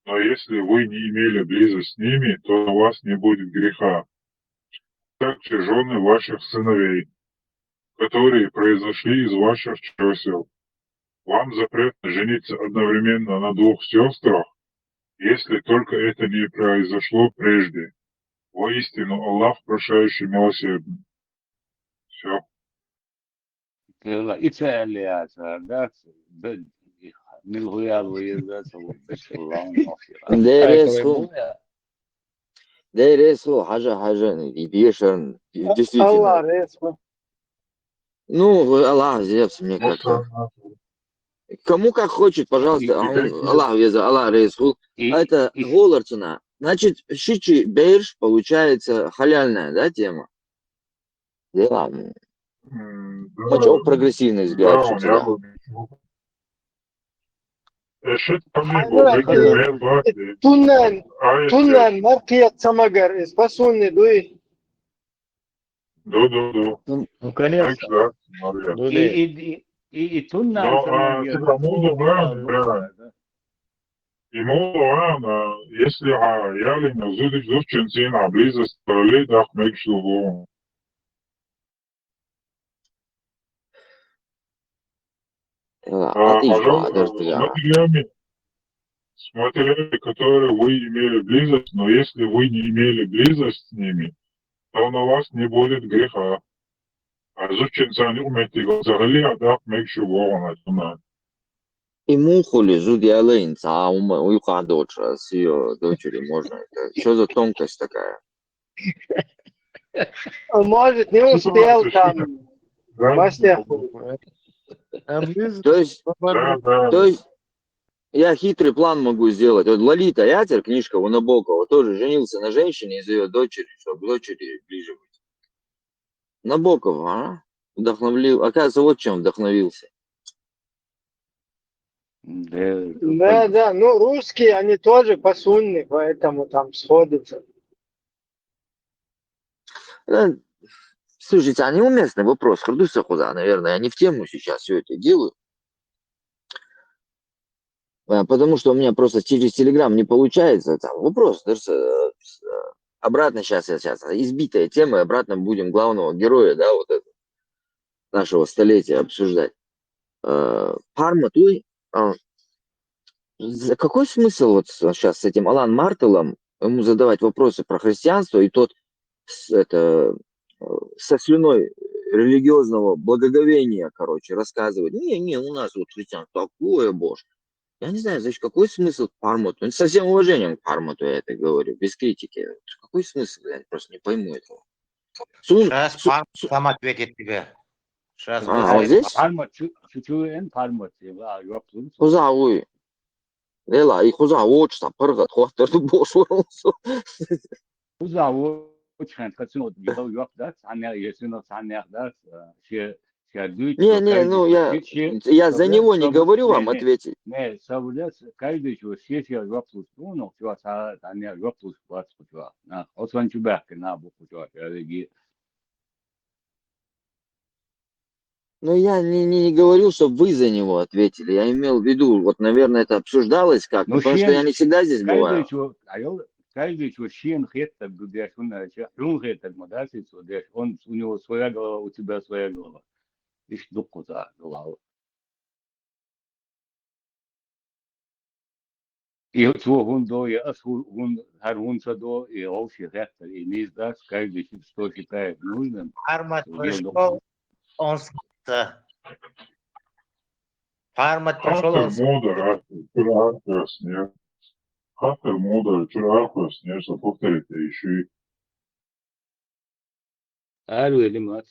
Но если вы не имели близость с ними, то у вас не будет греха. Также жены ваших сыновей, которые произошли из ваших чресел. Вам запретно жениться одновременно на двух сестрах, если только это не произошло прежде. Воистину, Аллах прощающий милосердный. Все. Италия, да, Да ресу, хажа, и бешен, действительно. Ну, Аллах взялся, мне как-то. Кому как хочет, пожалуйста, Аллах взялся, Аллах ресу. Это голар цена. Значит, шичи бейрш получается халяльная, да, тема? Да. Очень прогрессивный взгляд. Туннен, маркият самагар, спасунный дуй. Ну, конечно. И туннен. Ему, если ялина зудченцин, а близость параллель, так мекшуву. С матерями, которые вы имели близость, но если вы не имели близость с ними, то на вас не будет греха. А зудченцани умеете взагалі, а так мекшуву. И мухули зудиалейнца, у дочера с ее дочери можно. Что за тонкость такая? Может, не успел там. То есть я хитрый план могу сделать. Вот Лолита Ятер, книжка у Набокова, тоже женился на женщине из ее дочери, чтобы дочери ближе быть. Набоков, а? Вдохновил. Оказывается, вот чем вдохновился. Да, да, ну русские, они тоже по сунне, поэтому там сходятся. Слушайте, а неуместный вопрос, Хурдуса Худа, наверное, я не в тему сейчас все это делаю. Потому что у меня просто через Телеграм не получается. Там вопрос, обратно сейчас избитая тема, обратно будем главного героя, да, вот это, нашего столетия обсуждать. Парма, какой смысл вот сейчас с этим Алан Мартелом ему задавать вопросы про христианство, и тот со слюной религиозного благоговения, короче, рассказывает, не, у нас вот христианство такое, боже. Я не знаю, значит, какой смысл Пармоту? Со всем уважением к Пармоту я это говорю, без критики. Какой смысл? Я просто не пойму этого. Сейчас Пармат сам ответит тебе. Сейчас он здесь? Хузауи. Лела, и Хузауи, что пыргат, хватит бош вырылся. Хузауи, хочу yok da sana yaşını sana da Не, ну я за него не говорю вам ответить. Не, совлес, каждый чего сессия вопрос, ну, чего sana вопрос вас чего. На, осван чубак на букву чего, реги. Ну, я не говорил, чтобы вы за него ответили. Я имел в виду, вот, наверное, это обсуждалось как-то, потому что я не всегда здесь бываю. Каждый чего шен хетта, где он хетта, модасит, он у него своя голова, у тебя своя голова. Лишь духу за голову. И чего он до, и он харунца до, и общий хетта, и не издаст, каждый что считает нужным. Пармат пришел, он Пармат пришел, он Хатер мудр, чураркос, нежно повторите еще и. Арвели мат.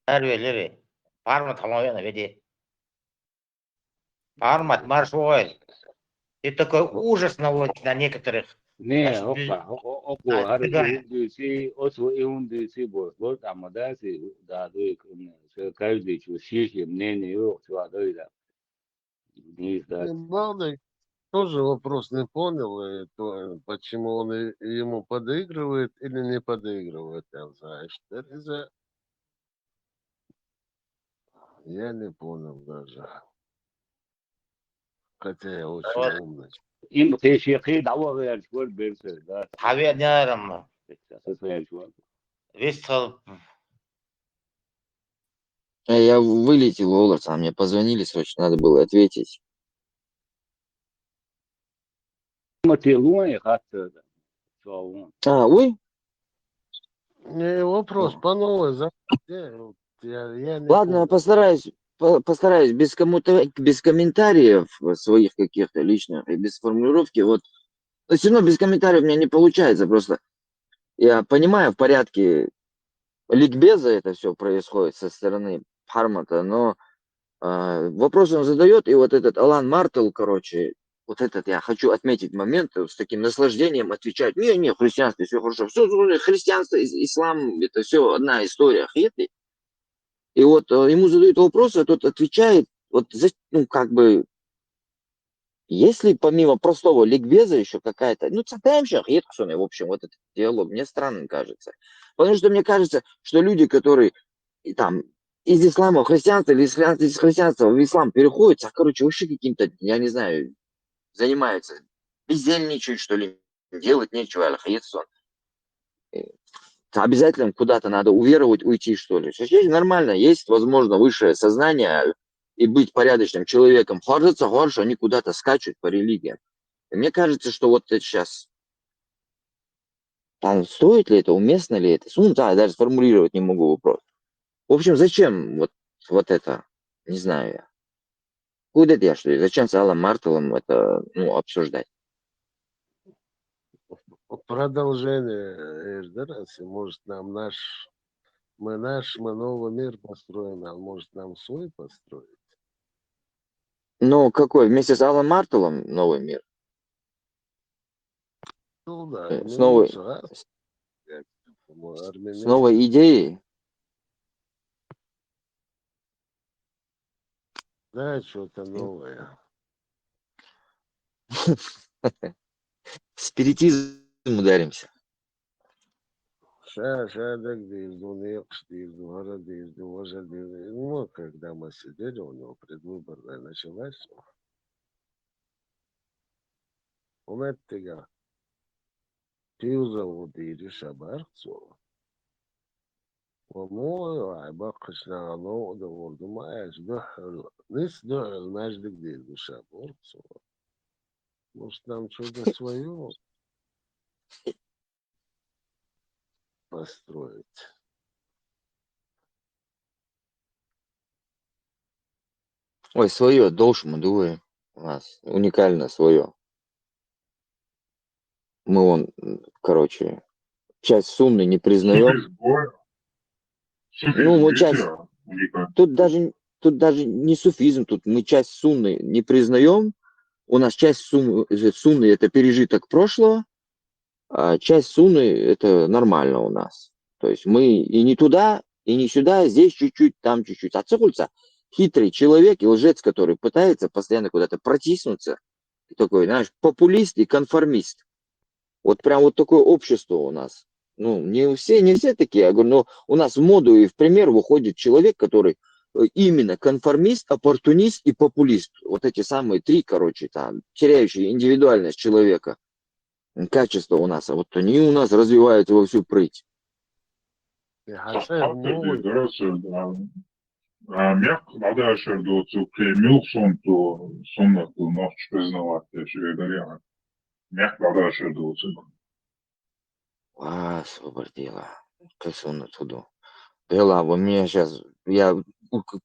Арвели. Пармат хамовена веди. Пармат маршой. Ты такой ужас наводишь на некоторых. Не, опа, арвели, он вот амадаси, да, каждый чего сессия, мнение его, чего, да, не издаст. Главное, тоже вопрос не понял, почему он ему подыгрывает или не подыгрывает, знаешь. Я не понял даже. Хотя я очень умный. Им тешехи давай школ берсе, да. Хавенярам. Вестхал. Я вылетел, Олац, а мне позвонили срочно, надо было ответить. Ой? Не, вопрос по новой Ладно, я постараюсь без комментариев своих каких-то личных и без формулировки. Вот. Но все равно без комментариев у меня не получается. Просто я понимаю, в порядке ликбеза это все происходит со стороны Пармата, но вопрос он задает, и вот этот Алан Мартел, короче, вот этот я хочу отметить момент, с таким наслаждением отвечать, не, христианство, все хорошо, все, христианство, ислам, это все одна история, хеты. И вот ему задают вопросы, а тот отвечает, вот, как бы, если помимо простого ликбеза еще какая-то, цатаемщик, в общем, вот этот диалог мне странным кажется. Потому что мне кажется, что люди, которые там из ислама в христианство или из христианства в ислам переходят, короче, вообще каким-то, я не знаю, занимаются, бездельничают, что ли, делать нечего, аль-хаидсон. Обязательно куда-то надо уверовать, уйти, что ли. Здесь нормально, есть, возможно, высшее сознание и быть порядочным человеком. Хорошо, они куда-то скачут по религиям. И мне кажется, что вот это сейчас, стоит ли это, уместно ли это? Да, даже сформулировать не могу вопрос. В общем, зачем вот это, не знаю я. Куда я, что ли? Зачем с Аллом Мартелом это, обсуждать? Продолжение, может нам мы новый мир построим, а может нам свой построить? Ну, какой? Вместе с Аллом Мартелом новый мир? Ну да. С новой идеей? Да, что-то новое. Спиритизм ударимся. Шадок дизду, некш дизду, гора дизду, важа дизду. Ну, когда мы сидели, у него предвыборная началась. Он это пьюза удири шабарцу. ومو بقشنا غلو دور ما يشبح نسدع المجد جديد وشابورت مش там что-то свое построить. Ой, свое, должен дуе. У нас уникально свое. Мы короче, часть сунны не признаем. Ну, мы часть... Тут даже не суфизм, тут мы часть сунны не признаем. У нас часть сунны это пережиток прошлого, а часть сунны это нормально у нас. То есть мы и не туда, и не сюда, здесь чуть-чуть, там чуть-чуть. А цикульца хитрый человек и лжец, который пытается постоянно куда-то протиснуться. Такой, знаешь, популист и конформист. Вот прям вот такое общество у нас. Ну, не все такие. Я говорю, но у нас в моду и в пример выходит человек, который именно конформист, оппортунист и популист. Вот эти самые три, короче, там, теряющие индивидуальность человека. Качество у нас. А вот они у нас развиваются во всю прыть. Мягко дальше до цукремил сонту соннату ночь признавать, я мягко дальше до цукремил. Освободила. Косуна туда. Дела, у меня сейчас, я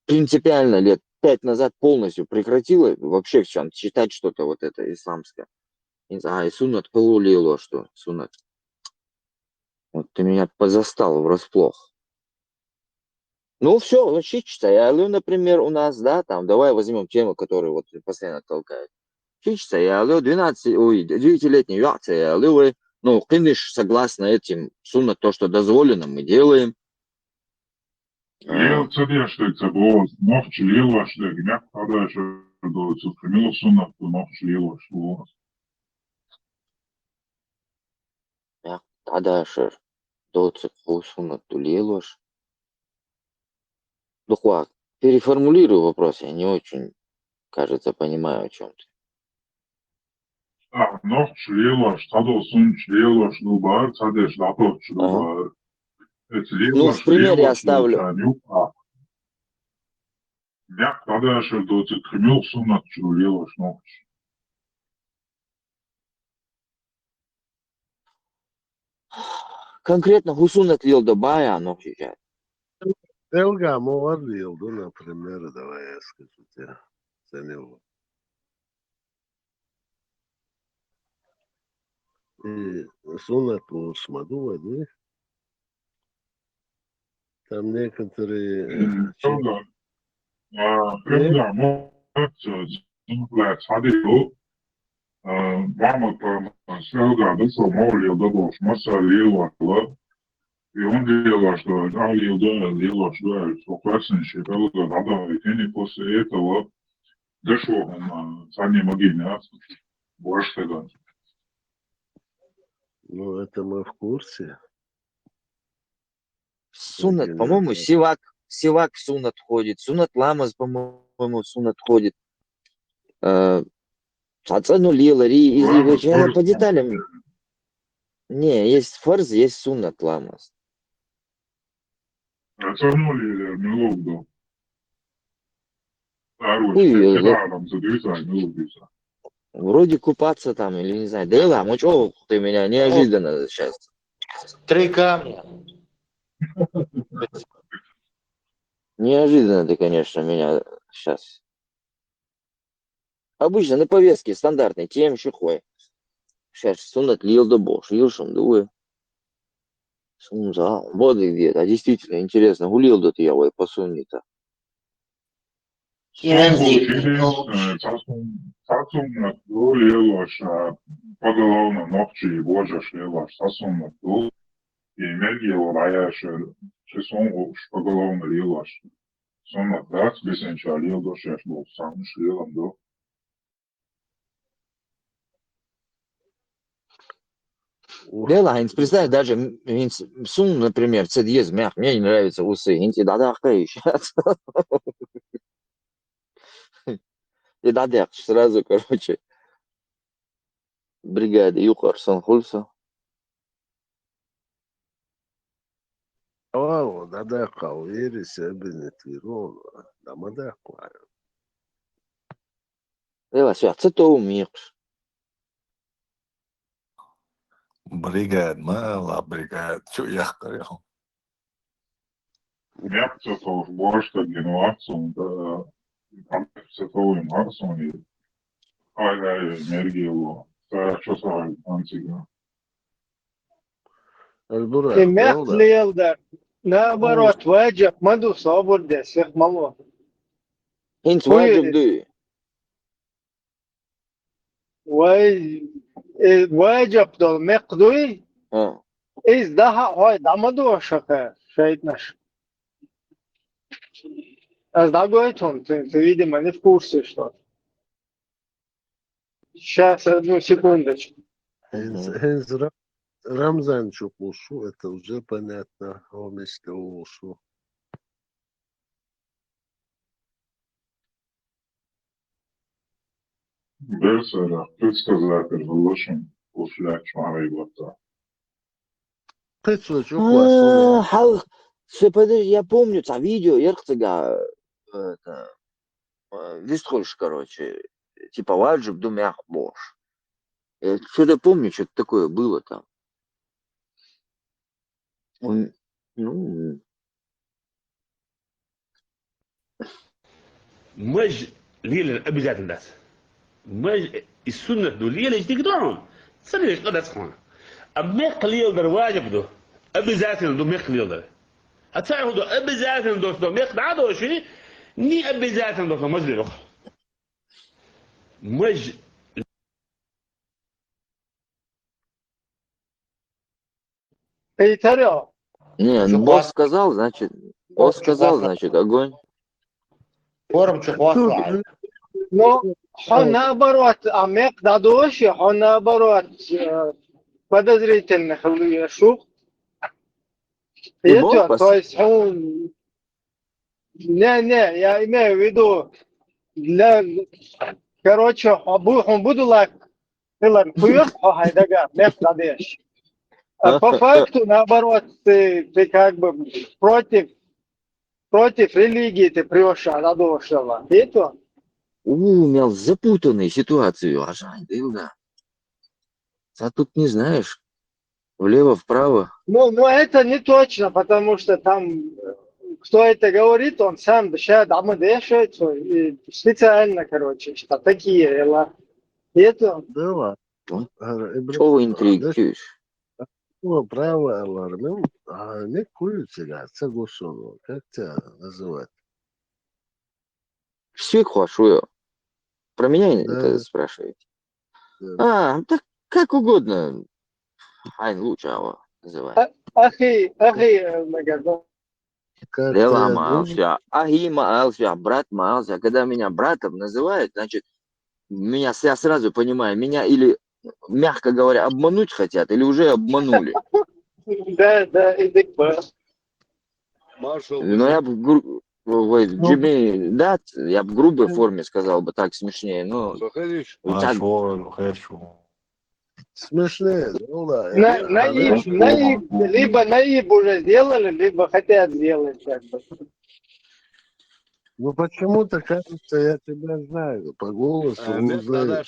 принципиально лет 5 назад полностью прекратила вообще читать что-то вот это исламское. И суннат полулило, что суннат. Вот ты меня застал врасплох. Ну все, чичца. Я, например, у нас, да, там, давай возьмем тему, которую вот постоянно толкает. Чичца, я 9-летний юакция, я ну, кыныш, согласно этим, суннат, то, что дозволено, мы делаем. Лил цадештык было, ночь лила, что мягко дальше до цукремил соннат, ночь лила, что Дальше до цукремил суннат, лилош. Ну, переформулирую вопрос, я не очень, кажется, понимаю, о чем ты. ночь лила, что до сунч лила, что бар, цадеш, да то, что бар. Ну, в примере оставлю. Мягко дальше до цукремил соннат, что лила, ночь. Конкретно гусунат лил до бая, оно сейчас. Элга Муарлил, например, давай я скажу тебе за него. И суннат Мусмаду, да? Там некоторые... Когда может садил, мама селга, да, что молил, да, бог, масса лила, и он делал, что лил, что класснейший, и после этого дошел на задней могильне, больше тогда. Ну, это мы в курсе. Суннат, по-моему, Сивак в суннат ходит. Суннат Ламаз, по-моему, в суннат ходит. Ацану Лилари, из его чая по деталям. Не, есть фарз, есть суннат Ламаз. Ацану Лилари, меловду. Вроде купаться там, или не знаю. Да и ладно, чего ты меня неожиданно сейчас. 3 камня. Неожиданно ты, конечно, меня сейчас. Обычно на повестке стандартной тем шухой. Сейчас суннат лил да бош, лил шум дуэ. Сунза, вот где-то. А действительно интересно, гулил да ты я ой посунни-то. Сасумнат лилош, поголовно ногчи и божаш лилош, сасумнат лил, и энергия лаяш, чесон поголовно лилош. Sonra bırak bir çağırıyor da şey bu sanmışlıyorum da. Дела, Инц, представь, даже Инц, Сун, например, цедьез, мях, мне не нравятся усы, Инти дадахкающий. И дадах сразу, короче, бригада Юхар Санхульса. Wow, da kaviri sebini tirol, da kwa. Дела, все, цето умеешь. Бригад, мало бригад. Что я хотел? Merkte auf Borsta Generation, da se to im Harsoni, ajde energiju, što sa Anциga. Мех лелдер. Наоборот, واجب مدو صابر ده سيخ مالو. Инц, واجب دي. واجب دول مقدوي. إيش ده هاي دامدو شقة شايتناش. Az da goitom, te vidimo, ne в курсе что. Сейчас, одну секундочку. Рамзан Чукушу, это уже понятно, он из Ушу. Берсера, предсказатель, лошадь, ушляк, шмара и глота. Подожди, я помню, это видео, Ерхтега, это, Вестхольш, короче, типа Ваджиб Думях Бош. Я что-то помню, что-то такое было там. Он, ну... مج ليلة أبجات الناس مج السنة دو ليلة جديد دورهم سنة قد أسخن أما قليل در واجب دو أبجات دو مقليل در أتعرف دو أبجات دو مقدع دو شيء ني أبجات دو مجلي لخ مج Эй, Тарё. Не, ну босс сказал, значит, огонь. Ну, он наоборот, Амек Дадоши, он наоборот подозрительных шух. Это, то есть он... Не, я имею в виду, для... короче, он буду лак, пилар пух, хайдага, Мек Дадеш. А по факту, наоборот, ты как бы против религии ты приошал, Дадошева. Это? Имел запутанную ситуацию, Ажай, да. А тут не знаешь, влево-вправо. Ну, это не точно, потому что там, кто это говорит, он сам дышит, а мы дышим, специально, короче, что такие, это... Да ладно. Что вы интригуешь? Право, алармим, а не курица, согласовано. Как тебя называть? Все хорошо. Про меня это спрашиваете? Да. А, так как угодно. Ай, лучше его называть. Ахи, Магадон. Дела Маался. Ахи Маался, брат Маался. Когда меня братом называют, значит, я сразу понимаю, меня или, мягко говоря, обмануть хотят, или уже обманули. Да, иди к Но я бы Джимми, да, я в грубой форме сказал бы так смешнее, но... Смешнее, ну да. Либо наиб уже сделали, либо хотят сделать. Ну почему-то, кажется, я тебя знаю, по голосу узнаю.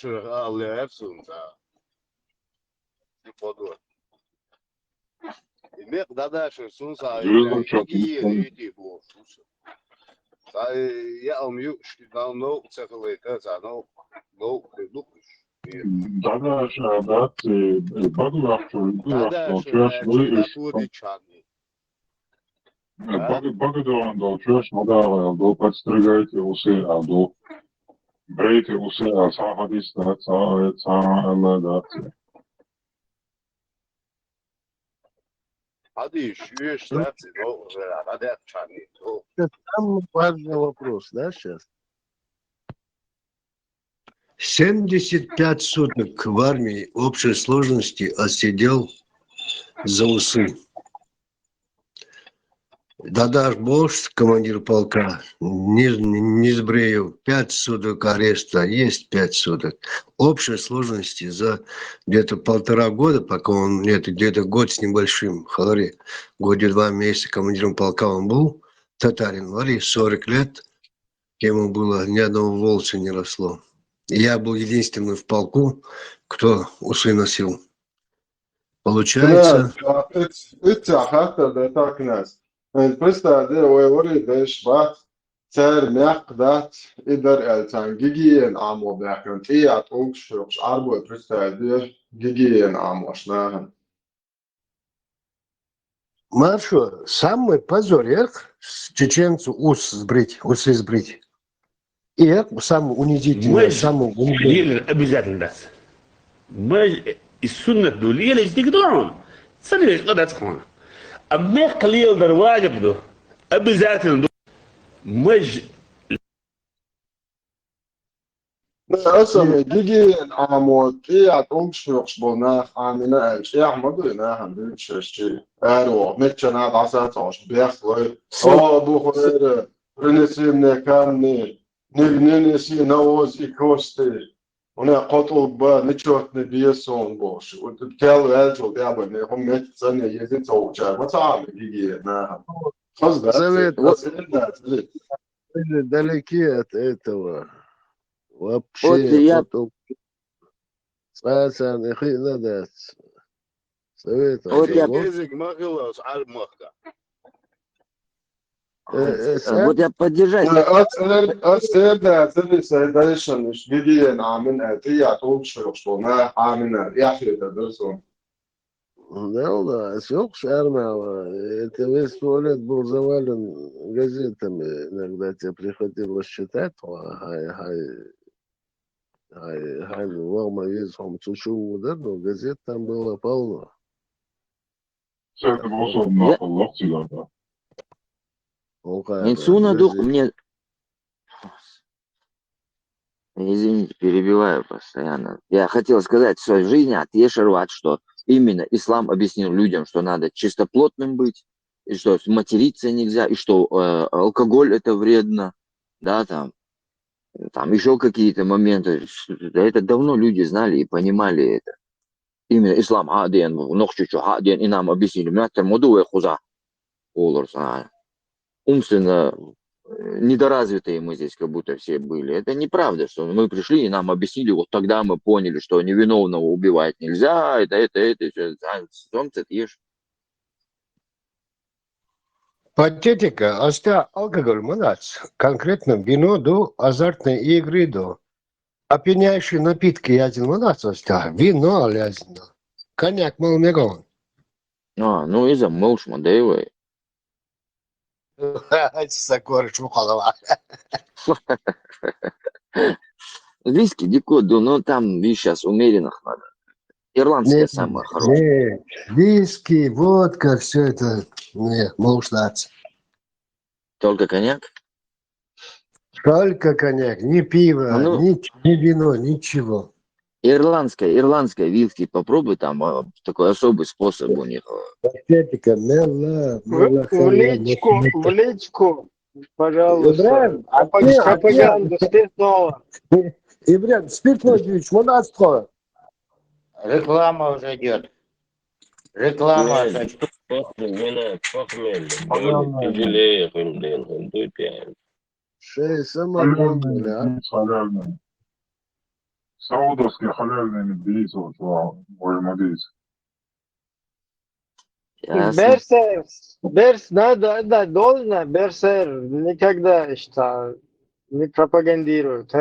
Да, Багадон дал чеш надава, дал подстригайте усы, а дал брейте усы, а сахадиста, цаа, дати. Это самый важный вопрос, да, сейчас? 75 суток в армии общей сложности отсидел за усы. Дадаш Бош, командир полка, Низбреев, 5 суток ареста, есть 5 суток. Общей сложности за где-то 1,5 года, пока он, нет, где-то год с небольшим, Халари, годе 2 месяца командиром полка он был, татарин, Лари, 40 лет, ему было, ни одного волоса не росло. Я был единственный в полку, кто усы носил. Получается... Маршо, самый позор, чеченцу усы сбрить. И это самое унизительное, самое унизительное. Обязательно. Мы из суннат дулили с дигдом. Смотри, что это такое. А мы клеил дорважу, обязательно. Мы أصلا جيجي عمود إيه أمشيوش بنا عمنا إيش إيه عمودنا هم بنششي أروح متشنا عصاتش بيخوي أبو خير رنسيم نكمني نبنيسي نوز إكوستي هنا قطب نشوت نبيسون بوش وتتكلم أجل بيعمل هم متسنة يزيد توجه ما تعمل جيجي ناهم خلاص Совет, ده далеки от этого. Вот Вообще, я... потом... Пацан, их надо советом. Вот я... Вот я поддержать. Да, сёк шармал. Это весь туалет был завален газетами. Иногда тебе приходилось читать. Лома есть, чуть-чуть удар, но газет там было полно. Это просто нахуй локти надо. Инсуна дух мне... Извините, перебиваю постоянно. Я хотел сказать в своей жизни от Ешерват, что именно ислам объяснил людям, что надо чистоплотным быть, и что материться нельзя, и что алкоголь это вредно, да, там еще какие-то моменты. Это давно люди знали и понимали это. Именно ислам хадиен, нохчучу хадиен, и нам объяснили, мятер модуэ хуза, умственно недоразвитые мы здесь как будто все были. Это неправда, что мы пришли и нам объяснили, вот тогда мы поняли, что невиновного убивать нельзя, это ешь. Патетика, оста алкоголь, молодец. Конкретно вино до азартной игры до. Опьяняющие напитки яден, молодец, оста. Вино яден. Коньяк мал мегон. Ну и замолчь, мадеевый. Сокорыч ухалова. Виски, дикоду, но там, видишь, сейчас умеренных надо. Ирландское самое хорошее. Нет, виски, водка, все это, нет, молчать. Только коньяк? Только коньяк, ни пиво, ни вино, ничего. Ирландское виски попробуй, там такой особый способ у них. Патетика, мела. В личку, пожалуйста. Пропаганду спиртного. Ибрям, спиртной, молодцо. Реклама уже идет. Реклама. Шея самогон. Халяльный. Саудовский халяльный не берите, вот воемодейцы. Берс, да, должно, Берсер никогда что не пропагандирует.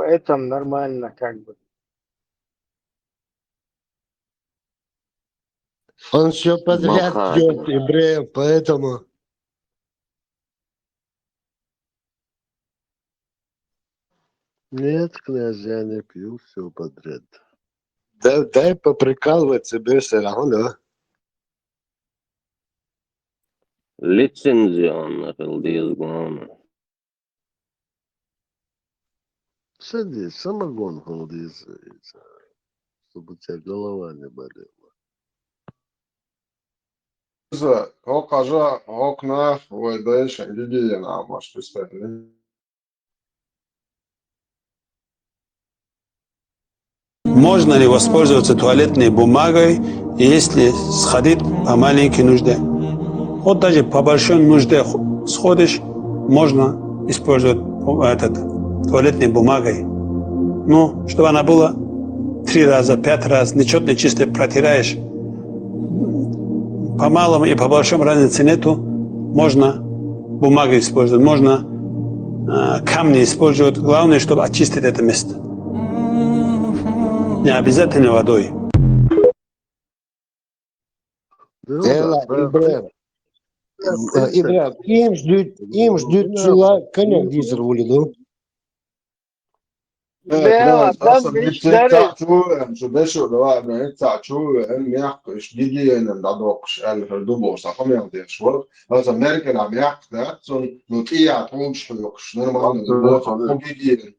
Это нормально как бы. Он все подряд пьет, евреев, поэтому... Нет, князь, я не пью все подряд. Дай поприкалываться без равно. Лицензионно кылдыйызган. Сади, самогон холодец, чтобы у тебя голова не болела. Окажа окна выдача гигиена, может представить. Можно ли воспользоваться туалетной бумагой, если сходить по маленькой нужде? Вот даже по большой нужде сходишь, можно использовать туалетной бумагой. Ну, чтобы она была 3 раза, 5 раз, нечетно чисто протираешь. По малому и по большому разницы нету. Можно бумагу использовать, можно камни использовать. Главное, чтобы очистить это место. Не обязательно водой. Ибрahim, им ждут чула, коня дизер улиду. Bela, tam işleri. Şu beş yıl var ne taçu en yakış gidiyenin da dokş el hırdubo sakam diye şu. Az Amerikan Amerika son notiyat olmuş yok. Normal bu gidiyen.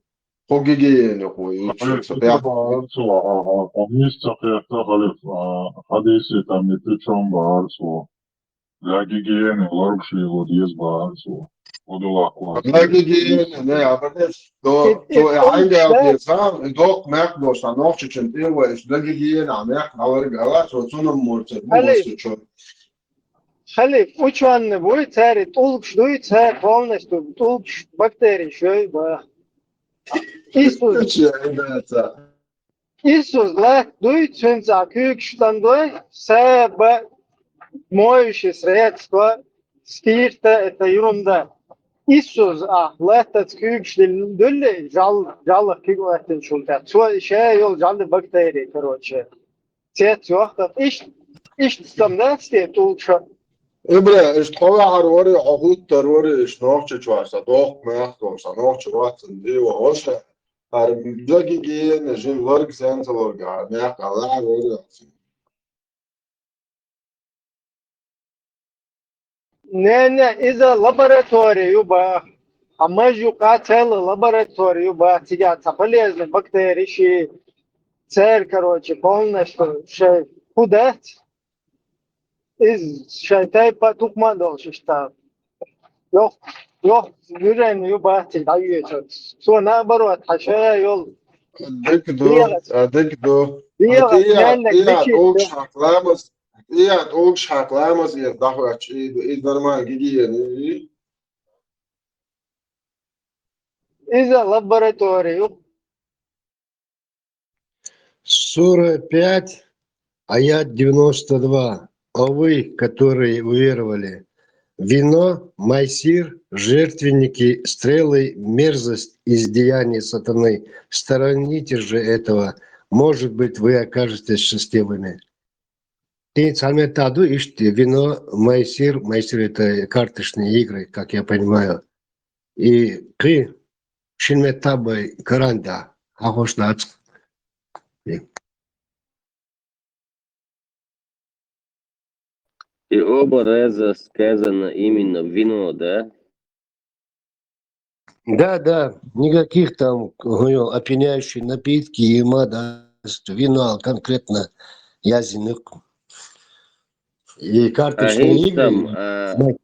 O gidiyen yok o iş. Поместья приехали Одессе, там не причем барсу. Для гигиены ларши вот есть барсу. La gidiyen ne yapacağız? Do aynı yapıyorsan dok mek dostan nok için diyor işte la gidiyen amek alır galar sosunun morçet bu çok. Хали, учванны будет царит, толк что царь полностью, толк бактерии, что Иисус, да, дует свинца, кюкштандой, сэба, моющее средство, спирта, это ерунда. Иисус, летать кюкштандой, жал кюкштандой, шултят. Что еще йол жал бактерии, короче. Цвет ёхтат, иш там, да, стет лучше. İbre işte kova harvari ahut tarvari işte nokçu çvarsa dok mek dostan nokçu vatın diyor hoşa. Her la gidiyen jin larg sensalar ga mek Allah veriyor. Не, из-за лаборатории, юба. А мы же целую лабораторию, юба, сидятся полезные бактерии, цель, короче, полностью, что худать. Из шайтай потукма должен что. Yok, yüreğini yubatı da yiyor. Sonra nabarot, haşaya yol. Dikdo. Iyat olg şaklamaz ya daha aç. Normal gidiyen. Из-за лаборатории. Сура 5, аят 92. А вы, которые уверовали, вино, майсир, жертвенники, стрелы, мерзость из деяний сатаны. Сторонитесь же этого. Может быть, вы окажетесь счастливыми. И сами таду ишьте вино, майсир это карточные игры, как я понимаю. И ты шинметабы каранда, ахошнац. И оба раза сказано именно вино, да? Да, никаких там опьяняющих напитки, има, да, вино конкретно язык. И карточные игры.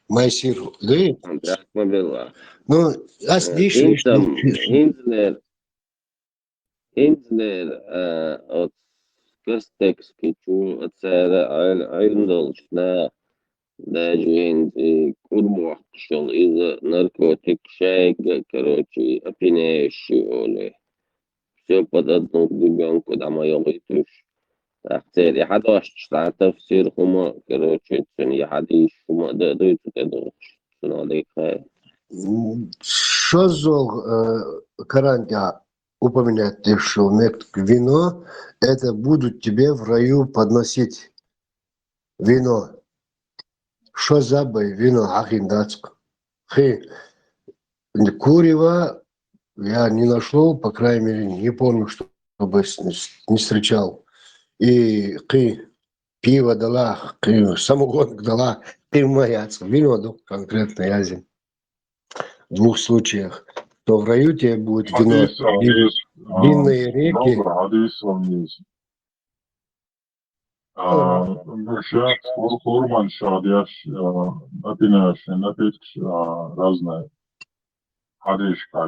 Майсир, да? Ну, отлично. Hintler от Костекский чу отцара айндолшна даже инди курмуах шел из наркотик шайга, короче, опьяняющий оле. Все под одну губенку да моё летуш. تختار يحد واش تاع تفسير هما короче я حديش هما دايت تدوش شنو عليك Что зол карантя упоминать, что вино, это будут тебе в раю подносить вино. Что за бой вино ахиндацк? Курева я не нашел, по крайней мере, не помню, что бы не встречал. И пиво дала, самогон дала, маяться. Вино конкретно язин. В двух случаях. То в раю тебе будет вино, винные реки. Много хадисов есть. Сейчас хурман шадяш, напинающий напитки разные. Хадишка,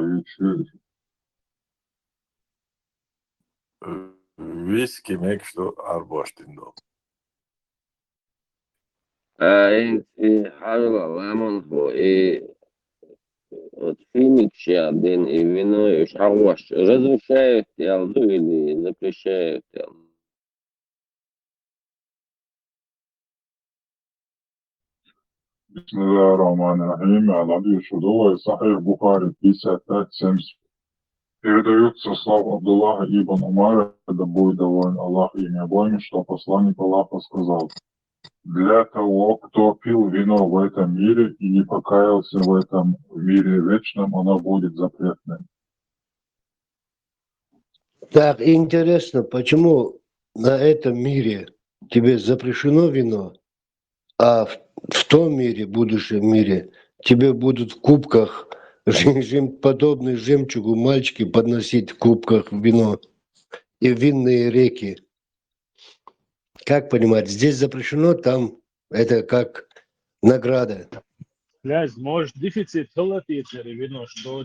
Виски мекшто арбаштиндо. Харла, Ламонхо и вот финик один и вино и шарваш разрешают ялду или запрещают ялду? بسم الله الرحمن الرحيم. Аллах Шудова, Сахих Бухари 55-70. Передается слава Абдуллаха ибн Умара, да будет доволен Аллах ими обоими, что посланник Аллаха сказал: для того, кто пил вино в этом мире и не покаялся в этом мире вечном, оно будет запретным. Так, интересно, почему на этом мире тебе запрещено вино, а в том мире, будущем мире, тебе будут в кубках подобные жемчугу мальчики подносить в кубках вино и винные реки. Как понимать, здесь запрещено, там это как награда. Князь, может, дефицит холодильника вино, что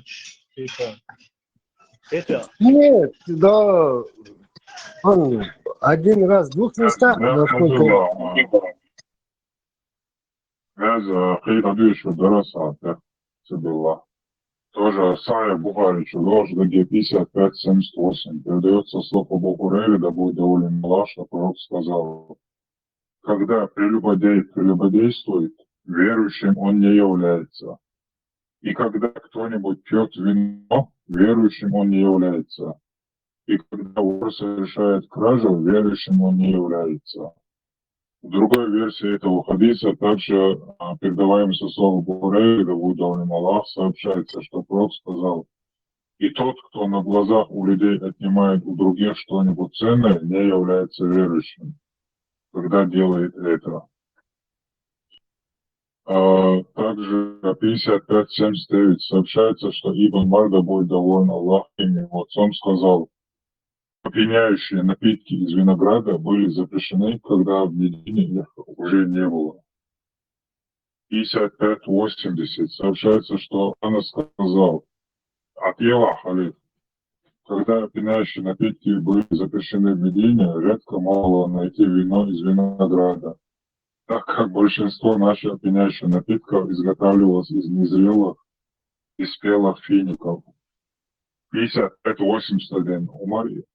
это? Нет, да, он один раз в двух местах, насколько... هذا قيل حديث دراسة بالله. Тоже Сая Бухари Чудош, где 55-78. Передается слов Абу Хурейре, да будет доволен Аллах, что пророк сказал: когда прелюбодей прелюбодействует, верующим он не является. И когда кто-нибудь пьет вино, верующим он не является. И когда вор совершает кражу, верующим он не является. В другой версии этого хадиса, также передаваемся слово Бухарей, да будет доволен Аллах, сообщается, что пророк сказал: и тот, кто на глазах у людей отнимает у других что-нибудь ценное, не является верующим, когда делает это. Также 55-79 сообщается, что Ибн Марда будет доволен Аллах ими. Вот он сказал: опьяняющие напитки из винограда были запрещены, когда в Медине их уже не было. 55-80 сообщается, что она сказал: от Ева халиф, когда опьяняющие напитки были запрещены в Медине, редко можно найти вино из винограда, так как большинство наших опьяняющих напитков изготавливалось из незрелых и спелых фиников. 55-81.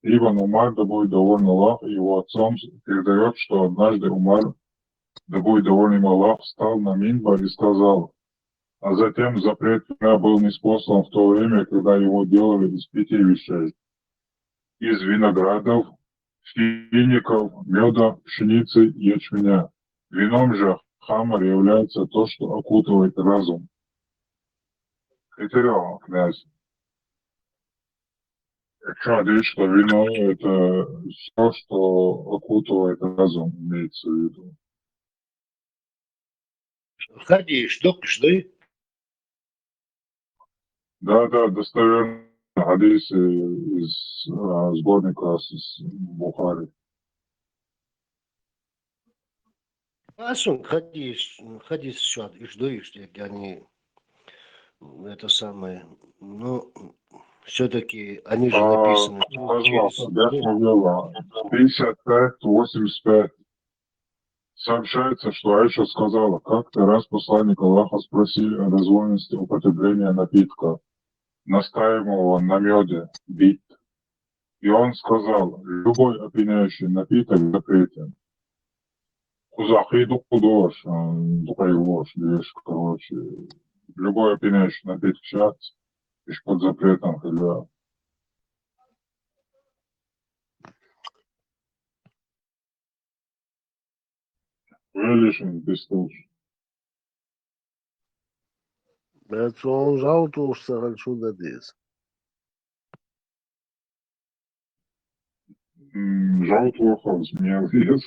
Ибн Умар, да будет доволен Аллах, и его отцом передает, что однажды Умар, да будет доволен Аллах, встал на минбар и сказал: а затем запрет вина был ниспослан в то время, когда его делали из 5 вещей: из виноградов, фиников, меда, пшеницы, ячменя. Вином же хамар является то, что окутывает разум. Хитрё, князь. Что говорит, что вино — это все, что окутывает разум, имеется в виду. Ходи, что жди? Да, достоверно. Хадис из сборника с Бухари. Ходи сейчас, и жду, и они это самое, но все-таки они же написаны. Пожалуйста, 55-85. Сообщается, что Айша сказала: как-то раз посланник Аллаха спросили о дозволенности употребления напитка, настаиваемого на меде, бит. И он сказал: любой опьяняющий напиток запретен. Кузахиду кудош, духайвош, видишь, короче, любой опьяняющий напиток сейчас лишь под запретом халя. Вылишен пистуш. Это он жалко, что хочу дадись. Žautvokals mielzies.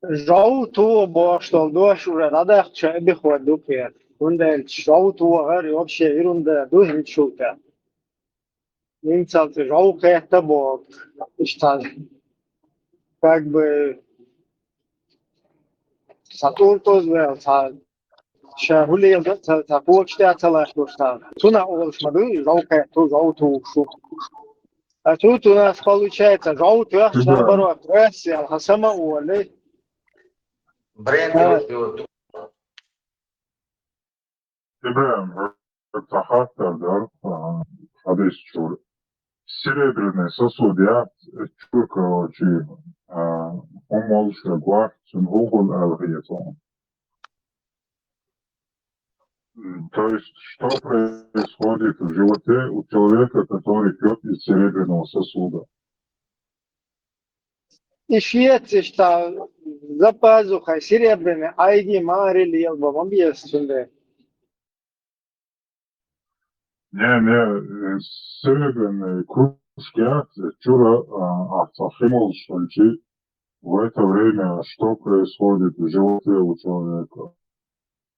Žautu boštol došu radах čebi ходу пер. Унда žautu гар вообще ерунда дуже шутка. Немцалцы жаука это бог. Что как бы Сатурн тоже шагуле та почта целашно что. Туна олшмады жаука то жауту шу. А тут у нас получается жауту наоборот. Россия, а сама оле. Бренд Ибраим, это хаттар, да, хадис чур. Серебряный сосуд, я чур, короче, он молча глав, цунгугун алгиетон. То есть, что происходит в животе у человека, который пьет из серебряного сосуда? И швецы, что за пазухой серебряный, айди марили, елбом объяснили. Не, серебряные кружки, чура, ахцахимол, что в это время, что происходит в животе у человека?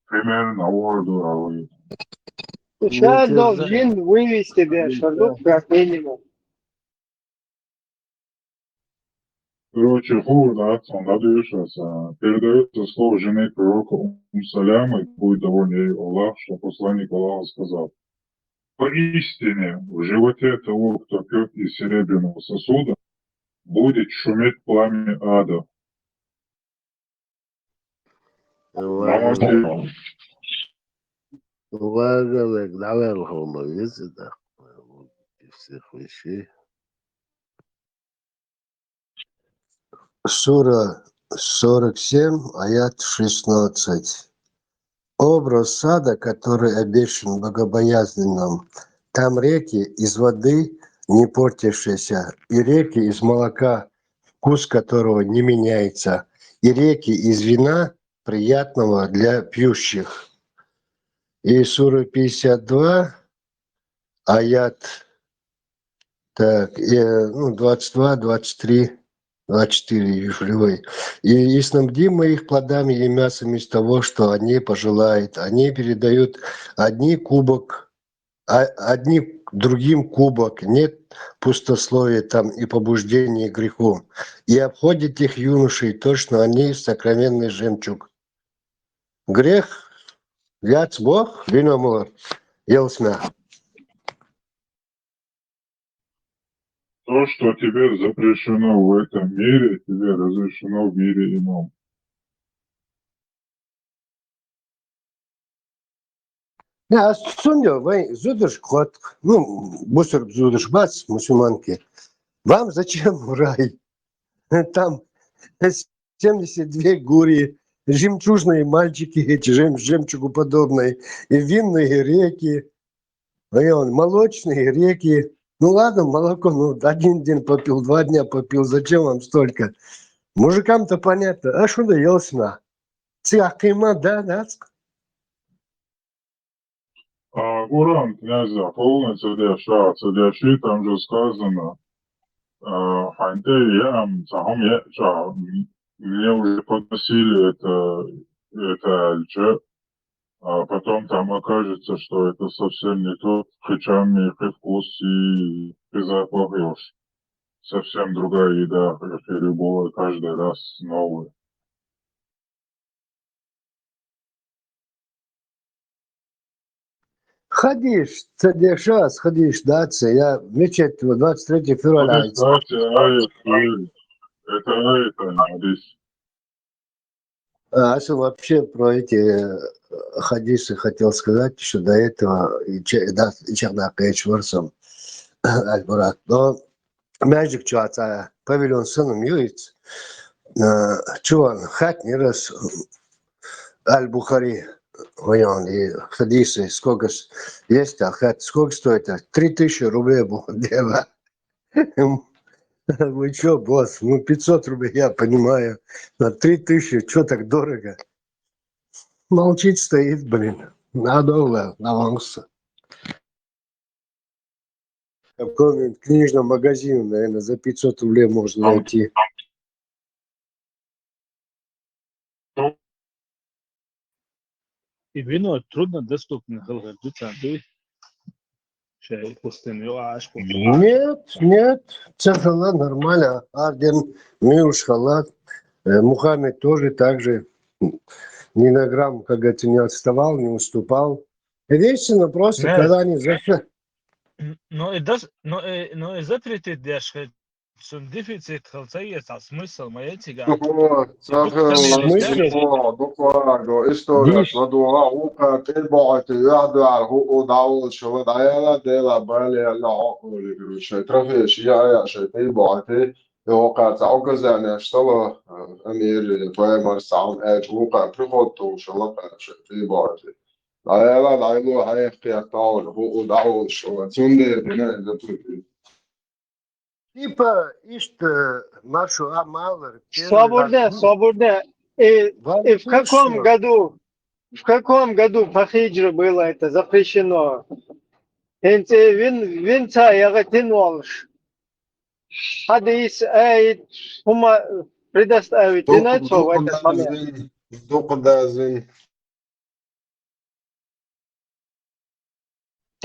Примерно орду. Сейчас должен вывести шардук как минимум. Короче, хурда, передается слово жене пророка Саляма, и будет доволен ей Аллах, что посланник Аллаха сказал. Поистине, в животе того, кто пьет из серебряного сосуда, будет шуметь пламя ада. Уважаемый глава Хомовица, всех вещей. Сура 47, аят 16. Образ сада, который обещан богобоязненным. Там реки из воды, не портящиеся, и реки из молока, вкус которого не меняется, и реки из вина, приятного для пьющих. И сура 52, аят 22, 23, 24 живой. И снабдим мы их плодами и мясом из того, что они пожелают. Они передают одни другим кубок. Нет пустословия там и побуждения к греху. И обходит их юношей, точно они сокровенный жемчуг. Грех, яц Бог, вино елсмя. То, что тебе запрещено в этом мире, тебе разрешено в мире ином. Да, Сундя, вы зудыш ход, бусор зудыш бац, мусульманки. Вам зачем в рай? Там 72 гури, жемчужные мальчики, эти жемчугу подобные, и винные реки, молочные реки. Ну ладно, молоко, один день попил, 2 дня попил, зачем вам столько? Мужикам-то понятно, а что да елсна? Цяхкайма, да? Уран, князя, полный цадящий, там же сказано, мне уже подносили это альче, а потом там окажется, что это совсем не тот хичами, вкус и запах, совсем другая еда, любого каждый раз новая. Ходишь, сейчас ходишь, да, я мечеть 23 февраля. Вообще про эти хадисы хотел сказать, что до этого и Чернакаич Варсом Аль-Бурат. Но Мяжик Чуаца, павильон сыном юиц, Чуан хат не раз Аль-Бухари, и хадисы, сколько есть, а хат сколько стоит? 3000 рублей было дело. Вы что, босс, 500 рублей, я понимаю, на 3000, что так дорого? Молчит, стоит, блин, надолго, навался. в каком-нибудь книжном магазине, наверное, за 500 рублей можно найти. И вино трудно доступно, ты شاي فستان عاش Нет, цифрла нормально. Арден, Миуш, Халат, Мухаммед тоже так же. Ни на грамм, как говорится, не отставал, не уступал. Единственное, просто, когда они зашли... Но и запретит дешевле. Sunt deficit hălțăiesc, a smysl, mai ețiga. Dukla, istoriat, vadua, uka, tebati, jādār, hu, daudz, šo, dājālā, dēlā, bailē, la, okuli, grušai, trafieši, jājā, šai, tebati, uka, caukazēnē, štala, amīri, toēmar, sām, ēč, uka, prihotu, šalaka, šai, tebati. Dājālā, dājlo, haifkiet, taun, hu, daudz, šo, cundē, dinē, zatūti. Типа, ишь-то, Машу Амалар. Свободно. И в каком году по хиджру было это запрещено? Винца яготин волш. Хадис, хума предоставить динацию в этот момент.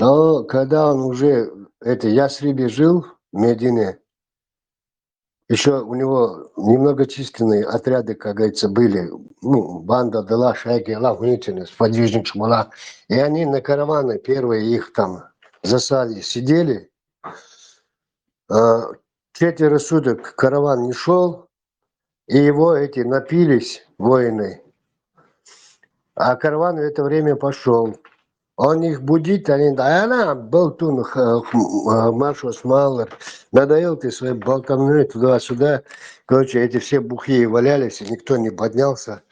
Но когда он уже, Ясрибе жил, в Медине, еще у него немногочисленные отряды, как говорится, были, банда Дала, Шайки, Аллах, сподвижник Шмала. И они на караваны, первые их там засали, сидели. 4 суток караван не шел, и его напились воины. А караван в это время пошел. Он их будит, она был тут маршал Смалер, надоел ты свои болтовны туда-сюда. Короче, эти все бухие валялись, и никто не поднялся.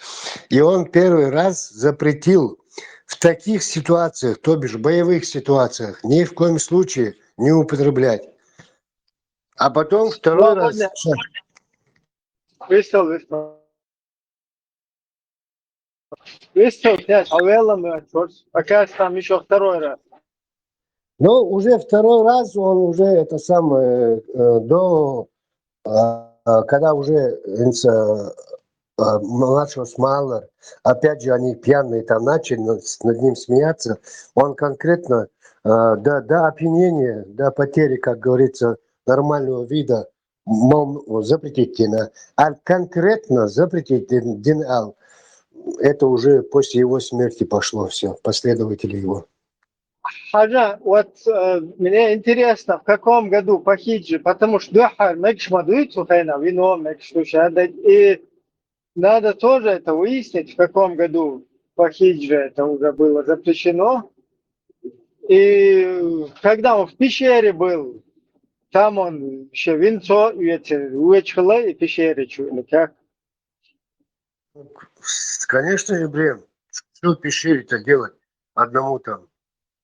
И он первый раз запретил в таких ситуациях, то бишь боевых ситуациях, ни в коем случае не употреблять. А потом второй раз... Выставил 5, пока там еще второй раз. Но уже второй раз он уже когда уже младшего Смалер, опять же они пьяные там начали над ним смеяться, он конкретно до опьянения, до потери, как говорится, нормального вида, мол, запретить дин, а конкретно запретить дин-ал. Это уже после его смерти пошло все, последователи его. Хаджа, вот мне интересно, в каком году по хиджи, потому что духа мекшмадует сухайна, вино мекштушадать, и надо тоже это выяснить, в каком году по хиджи это уже было запрещено. И когда он в пещере был, там он еще винцо уечхала и пещере чули, как? Конечно, евреям. Что в пещере-то делать? Одному там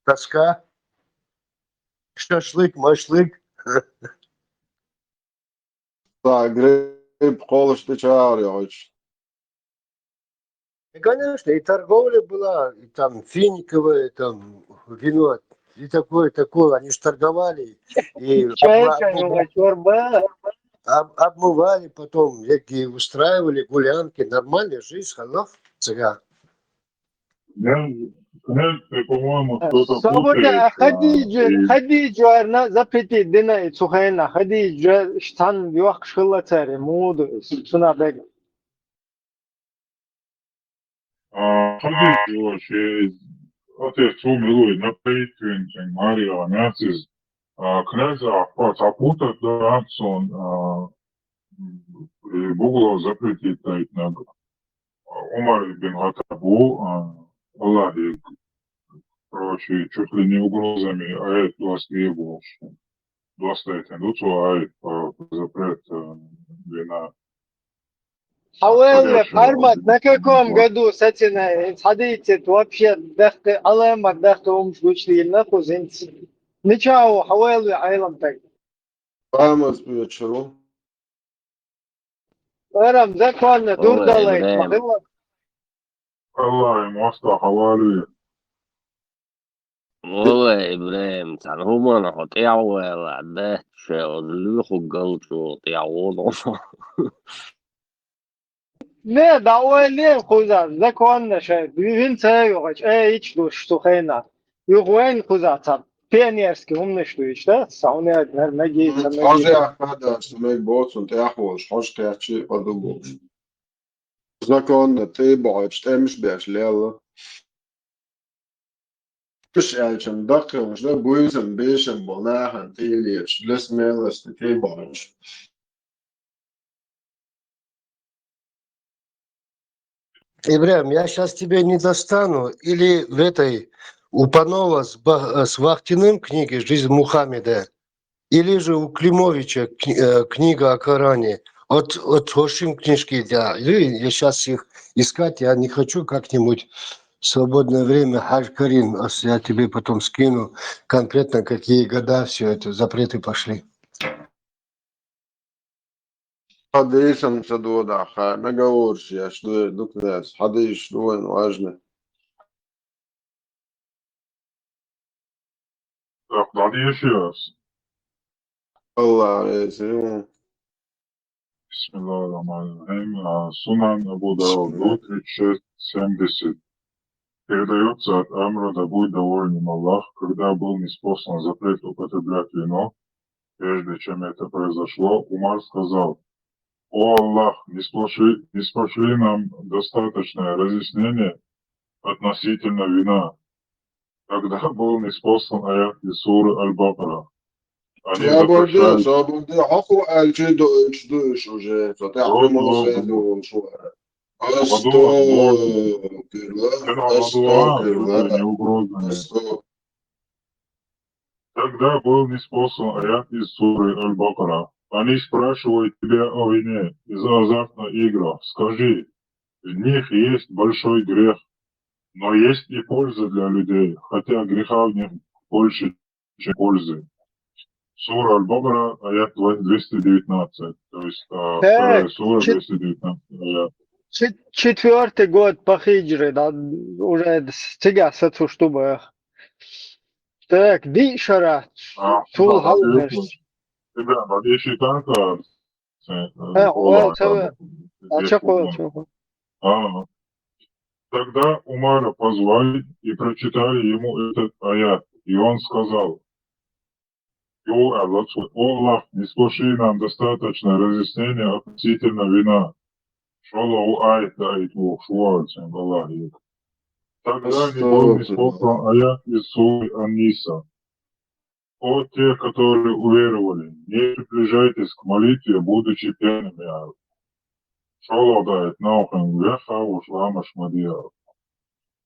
тоска, шашлык, машлык. Да, гриб, холош, печаль, И, конечно, и торговля была, и там финиковое, там вино, и такое. Они ж торговали. И обмывали потом, устраивали гулянки, нормальная жизнь, халав, цыган. По-моему, кто-то Свобода путает. Хадиджа запретить дина Цухайна, Хадиджа штан вьох шилацари, муду, сунабег. Хадиджа ще отец умилует на Пейтвинчен, Мария, нацис, князя запутать до Аксон, Буглов запретить на Умар бен Хаттабу, Аллах, короче, чуть ли не угрозами, а это 20 больше. 20 а запрет вина. Хауэлли, Армат, на каком году, сатина, хадите, вообще, дахты, алэмат, дахты умшгучли, нахуй, зинти. Ничего, Хауэлли, айлам так. Амас бьет. Арам, законно, дурдалай, махилла. Аллах ему астахавали. Ой, блин, там гумана хотела, да, что, люху галчу, я воно. Ne da öyle kuzar. Zakonla şey. Gün sayıyor. Hiç şu kayna. Yok öyle kuzar. Pionierski umneştu işte. Sauna ne giysen ne Hoži giysen. jākādās, un vajag bots un te ahoši, hoši te ači padubūs. Zakonna tīboč, temš biež liela. Mش elčam dakılmış da bu yüzden beşem bonahan tīlieč, les mēles te tīboč. Ибрahim, я сейчас тебя не достану. Или в этой у Панова с Вахтиным книги «Жизнь Мухаммеда», или же у Климовича книга о Коране. От Хошим книжки, да. Я сейчас их искать, я не хочу как-нибудь в свободное время. Хадж Карин, я тебе потом скину конкретно, какие года все это, запреты пошли. Hadīšam sadodā, наговорши, что дукнēs, hadīš довольно важно. Так, надо еще раз. Allah reizi, Бисмиллахир-рахманир-рахим. Сунан Абу Дауд, 3670. Передается от Амра, да будет доволен им Аллах, когда был ниспослан запрет употреблять вино. Прежде чем это произошло, Умар сказал: «О Аллах, не спошли нам достаточное разъяснение относительно вина». Когда был ниспослан аят из суры Аль-Бакара. Они запрещают... Sabırdı, haku elçi dövüş уже, فتحرم الصيد شوية. Когда был ниспослан аят из суры Аль-Бакара, они спрашивают тебя о вине из-за азартных игр. Скажи, в них есть большой грех, но есть и польза для людей, хотя греха в них больше, чем пользы. Сура Аль-Бакара, аят 219, то есть вторая сура, 219 аят. Четвертый год по хиджре, да, уже сега сацу штубах. Так, дишара. Тул халнеш. Ребята, надеюсь, танка. Тогда Умара позвали и прочитали ему этот аят, и он сказал: «О Аллах, не спошли нам достаточно разъяснения относительно вина». Шаллаху аят даит Бог, шуарцем Аллахи. Тогда не был ниспослан аят из суры Ан-Ниса. «О те, которые уверовали, не приближайтесь к молитве, будучи пьяными». Шаллах дает наухам веха ушламаш мадия.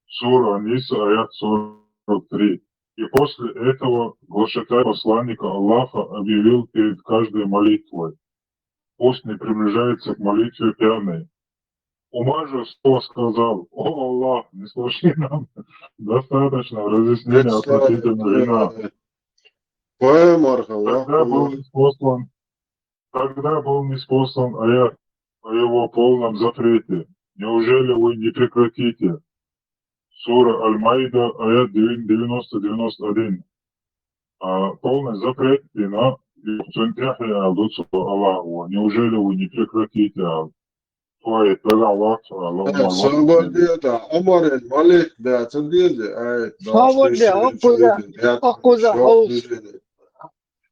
Сура Ан-Ниса, аят 43. И после этого глашатай посланника Аллаха объявил перед каждой молитвой: «Пусть не приближается к молитве пьяный». Умар же снова сказал: «О Аллах, не спошли нам достаточно разъяснения относительно вина». Тогда был ниспослан аят о его полном запрете. Неужели вы не прекратите? Сура Аль-Майда, аят 90-91. Полный запрет вина и Аллаху. Неужели вы не прекратите? Sabırdı, Umar'ın malik da tındıydı.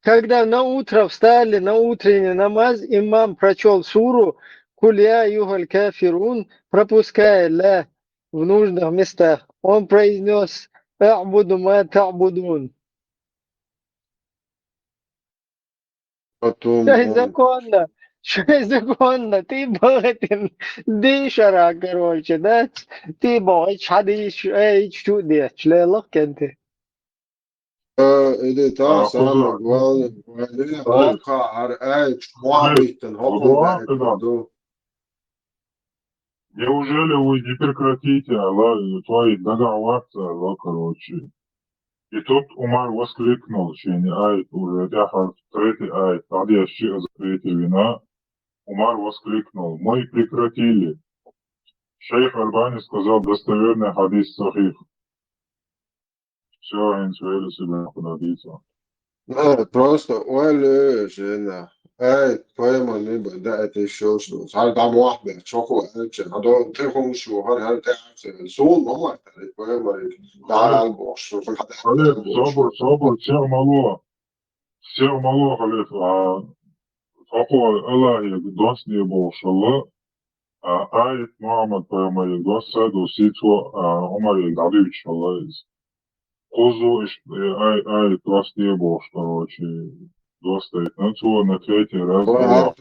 Когда на утро встали, на утренний намаз, имам прочел суру «Кулья югаль кафирун», пропуская «ля» в нужных местах. Он произнес «А'буду ма та'будун». Законно. Что законно? Ты богатый дишара, короче, да? Ты богатый, хадиш, что делаешь? Лелок кенты. إذا تعصى واقع عرقات معبيت الحكم. Неужели вы не прекратите, Аллах, твои дагаваты, Аллах, короче? И тут Умар воскликнул, чейни айт, уже тяхар третий айт, подъящий о запрете вина. Умар воскликнул: «Мы прекратили». Шейх Альбани сказал достоверный хадис сахих. Все, они свели себя подобиться. Просто ولا شيء فاهم اللي بدأت الشوش هل دام واحدة شوكو أنت هذا تكون شو هل تعرف سون ما تعرف فاهم تعال البوش خليت صبر سير مالو خليت فقوة الله يقدس لي بوش الله آية محمد فاهم يقدس دوسيتو عمر يقدريش الله Козу ай простые был, короче, достает. Ну, то на третий раз была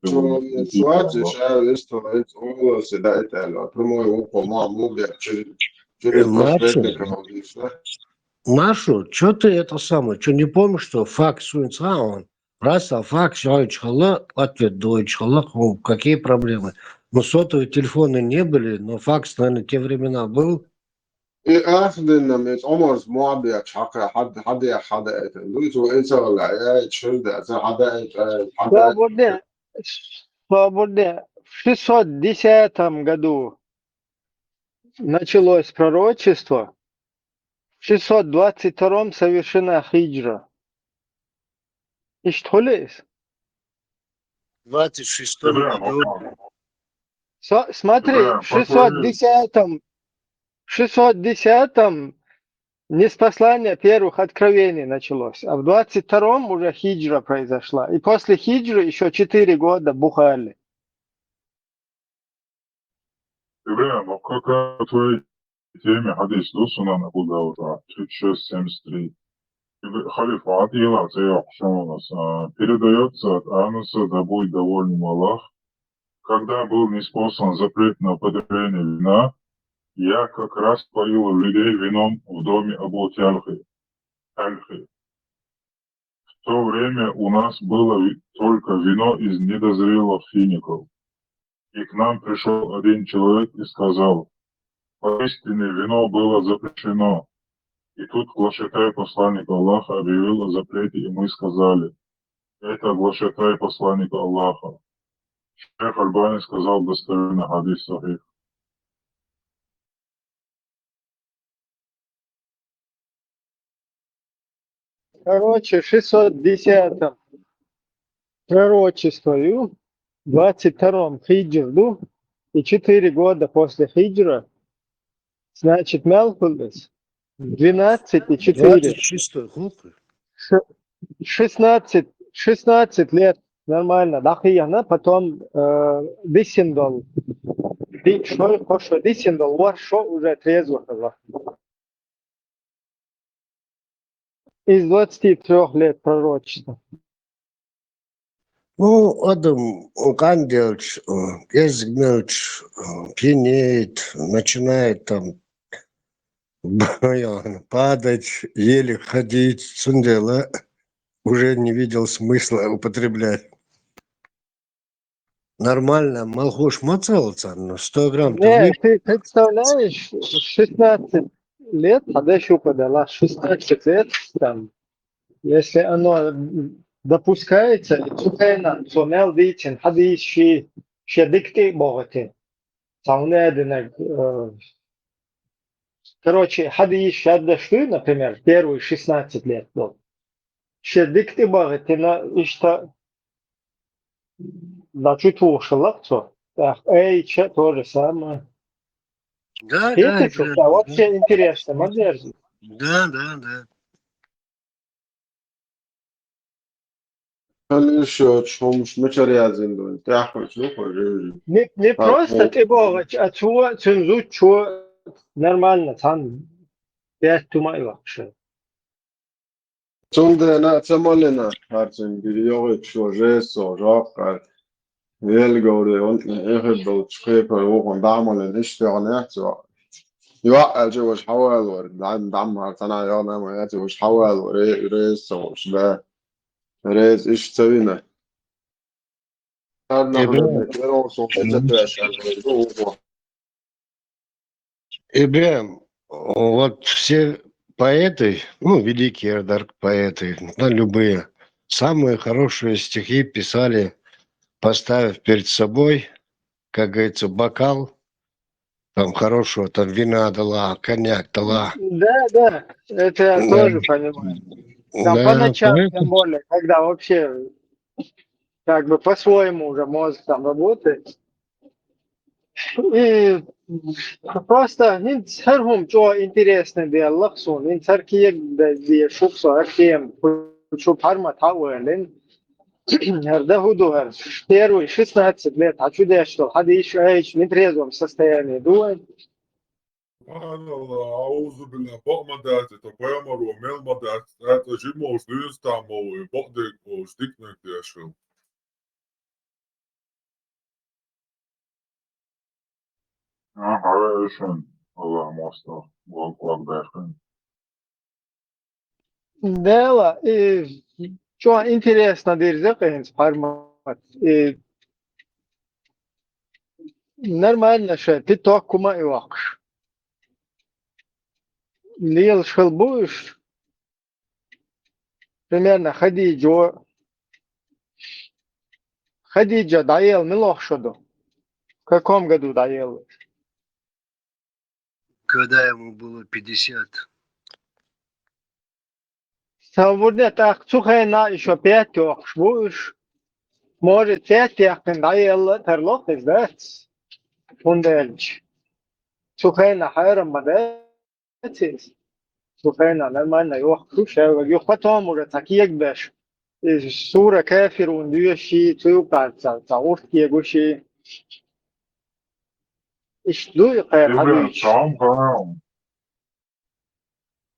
помогли. Свадьбы, шайбы, стоит, волосы, да, это, прямой ухо, маму, через последний Нашу, что ты это самое, что не помнишь, что факт суинца, он раз, а факт, ответ дует, какие проблемы? Ну, сотовые телефоны не были, но факс, наверное, те времена был. أخذنا من عمر معبية شقة حد يحدا لوتو إنسا ولا يا تشلدا Свободне. В 610 году началось пророчество, в 622 совершена хиджра. И что ли? В 26-м году. Смотри, в 610-м ниспослание первых откровений началось, а в 22-м уже хиджра произошла. И после хиджры еще 4 года бухали. Ибрahim, ну как о твоей теме хадис Дусунан Абу Дауда 3673. Халиф Адила передается от Ануса, да будет доволен Аллах, когда был ниспослан запрет на употребление вина, я как раз поил людей вином в доме Абу Тяльхи. В то время у нас было только вино из недозрелых фиников. И к нам пришел один человек и сказал: поистине вино было запрещено. И тут глашатай посланник Аллаха объявил о запрете, и мы сказали: это глашатай посланника Аллаха. Шейх Альбани сказал достоверно хадис сахих. Короче, в 610-м пророчествую, в 22-м хиджру, и 4 года после хиджра, значит, Мелхулес, 12 и 4. 16 лет нормально, дахияна, потом дисиндол. Что дисиндол, варшо уже трезво было. Из 23 лет пророчества. Ну, Адам Кандельч, Эзгмельч, пьянеет, начинает там падать, еле ходить, сундела, уже не видел смысла употреблять. Нормально, Малхуш мацался, 100 грамм. Не, ты представляешь, 16 лет, Хадешу подала, 16 лет, там, если оно допускается, цукена, цунел дитин, хадис ши дикты богаты. Короче, хадис шаддашты, например, первые 16 лет был. Дикты богаты, но что на чуть выше лапцо. Че то же самое. Да, вообще интересно, модерн. Да. Не просто ты бог, а чего цензу, что нормально, там 5 тумай вообще. Цундена, цамолена, харцин, бириёгы, чужесо, жоккар, велгоре, он эхбл, чхепер, охон, дамолен, иштернерцо. يوقع جوش حوال ورد دعم هرتنا يونا مياتي وش حوال وريس وش ده ريس إيش تسوينا Ибрахим, вот все поэты, ну, великие поэты, да, любые, самые хорошие стихи писали, поставив перед собой, как говорится, бокал Там хорошего, там вина дала, коньяк дала. Да, это я Да, тоже понимаю. Там по да, ночам, тем поэтому. более, когда вообще как бы по-своему уже мозг там работает. И просто нин что интересно диалог сон, нин царкиек да шуксо актем что парма тауэлен. Да худо, первый 16 лет, а чудо что, хады еще в нетрезвом состоянии дует. Subhanallah, auzu billah, bakmadati, tapayamaru, melmadati, это жимош, дюнстамовый, бокдек, стикнуть дешел. Хорошо, Allah мостов, Бог бешен. Дело, что интересно, дирзекаинс формат. Нормально, что ты кума и вакш. Лил шелбуешь, примерно Хадиджа даел милох шоду. В каком году даел? Когда ему было 50. Сегодня так цухена еще 5 будешь. Может 5 даел терлох издать. Фундельч. Цухена хайрам бадетис. Цухена нормально يوخش يخطهم ولا تكيك باش الصورة كافر ونديو شي توقع تعور يقوشي إيش دو يقير Тебе هذيش сам канал.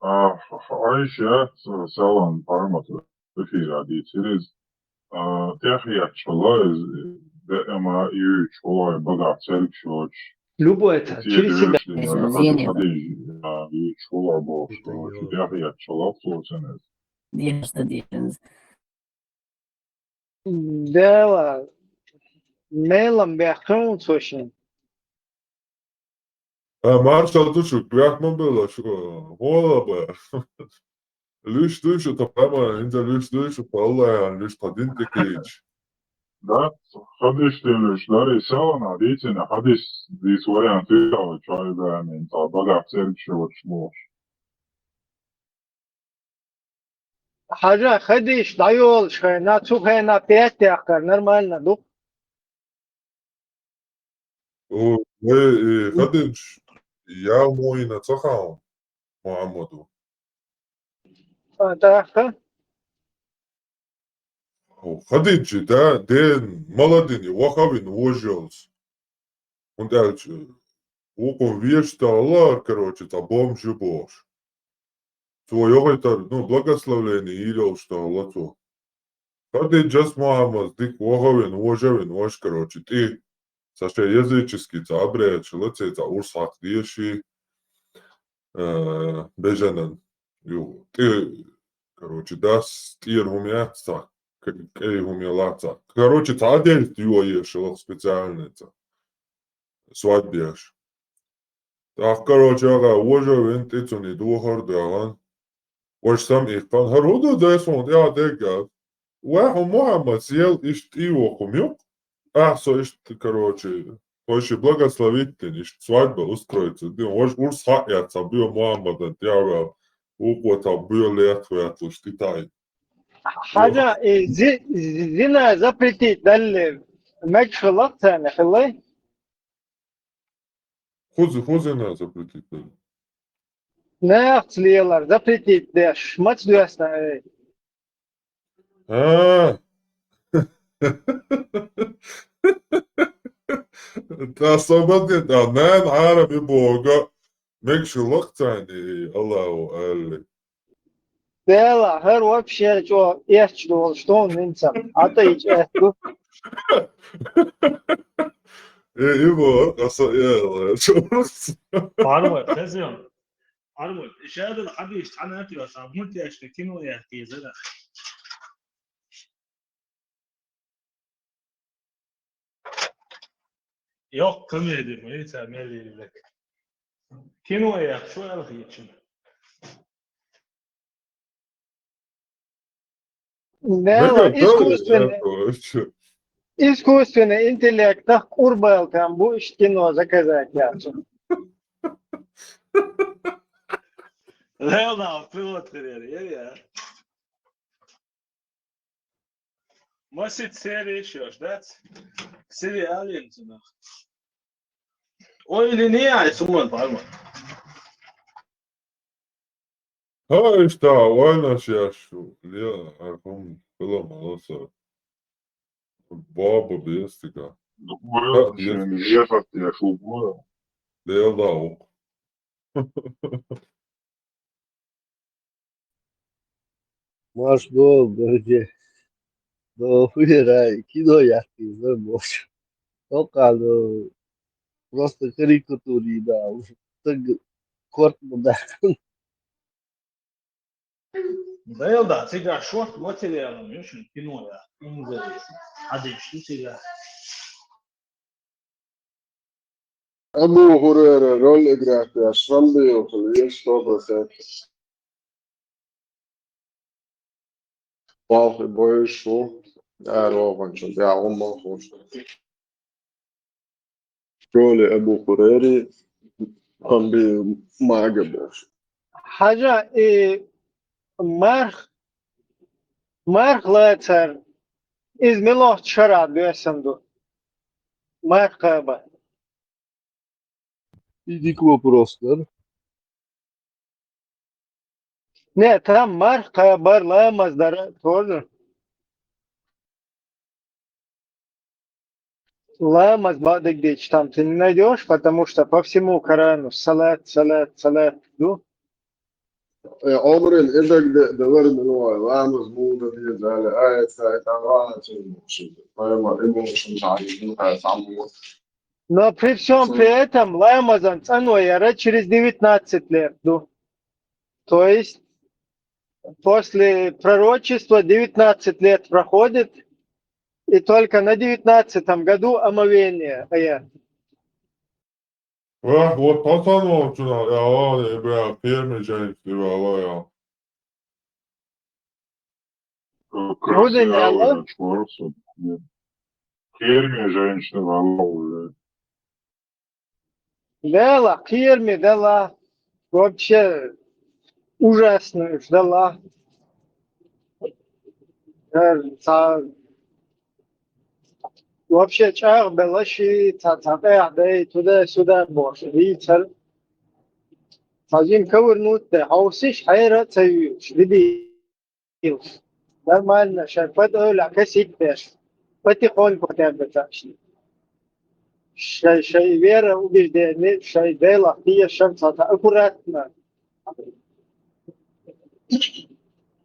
Ayşe, selam, parmatı, efira diyeceğiz. Tehiyat çolay, ama iyi çolay, bagat, selik şoç. Любо это через себя. iyi çolay boş, tehiyat çolay, soğusunuz. Дело мейлом бяхун сошин. Marshall Tuchuk, bırakmam böyle şu, mola be. Лишь дышит, а прямо, инде лишь дышит, палая, лишь один текич. Да, hadis demiş,ları savana, diyeceğine hadis, dis variantı var, çay beğenin, bagat, selik şoç, boş. حاجة خديش دايول شخينا تسوخينا 5 تأخر نورمально ду. Hadis, ya moyna tsakam, Muhammadu. تأخر Hadis, den, maladini, wakabin, ужился. Он дальше, окон вещь Allah, короче, та бомжи бош. Твоего это, благословление или что Allah то. Хады джас Мухаммад, дик уважавин, ваш, короче, ты, Саша языческий, абряч, лыцеца, урсак, деши, бежанан. Ты, короче, дас тир умяца, кей умелаца. Короче, тадель его ешел специальница. Свадьбеш. Так, короче, уважавин, ты цуни духар даган. Ваш сам их пан харуду дэсон, я дегав. Уаху Мухаммад съел ишт его кумюк. Со ишт, короче, Hoće благословити, ništa svadba ustроится. Urs hajaca bio Muhammadan tjava, ukwata bio letva, šti taj. حاجة زنا запретить دل مجفي الوقت أنا خلي Хузи не запретити. ناقص ليلر запретить داش ما تدوسنا Ta sabadni da nan arabi boga mekşi laqtani Allahu alli. دلا هر вообще что есть что он нинцам а то и что İbo, asa ya, çok. Armut, tezim. Armut, şahada hadi işte ana atıyor sana. Multi işte kino ya teyze. Yok kımıydı mı? Hiç ameliyle. Kino ya şu algı için. دلا искусственный интеллект так урбал там будешь кино заказать я Leonard, pilotrenieri, ja. Может, серия еще ждать? Серия Алиенцина. Ой, или не, а сумман, пойму. Šta, vajnaš jašu, liela, arhum, bila malosa. Baba biestiga. Liela auk. Маш долго где? До фира, кино я ты забочь. Только просто карикатури, да, уже так корпно, да. Да, eu da, țiga short materialul, eu și pinoia, unde adeci, țiga. أبو هريرة رول إجراءات صلي وخليش طابة باقي بويشو أروان شو بيعهم خوش رول أبو هريرة هم ما عجبوش حاجة مرخ لا تر إز ملوت شراب بيسندو مرخ قابا Иди к вопросу, да? Не, там марх кабар ла маздара тоже. Ла мазбадык дичь там ты не найдешь, потому что по всему Корану салат, ну. عمر الإبك ده ورد من هو الأمس مودة دي زالة آية ساعة عوانا تنموشي فايما إبوش مش عارفين هيتعمو Но при всем при этом Ламазан Цануэра через 19 лет. Ну. То есть после пророчества 19 лет проходит, и только на 19 году омовение. Вот пацанов туда, я ладно, бля, фирме женщины, бля, Красивая чёрт, фирме женщины, бля, Дела, Кирми, дела. Вообще ужасно ждала. Вообще чар белаши, цацапе, туда-сюда больше. Витер. Сажим ковырнуть, хаусиш хайра цаюш. Видишь? Нормально, шарпат оля, косить пеш. Потихоньку тебя тащи. Шай вера убеждение, шай дела, ты шансата аккуратно.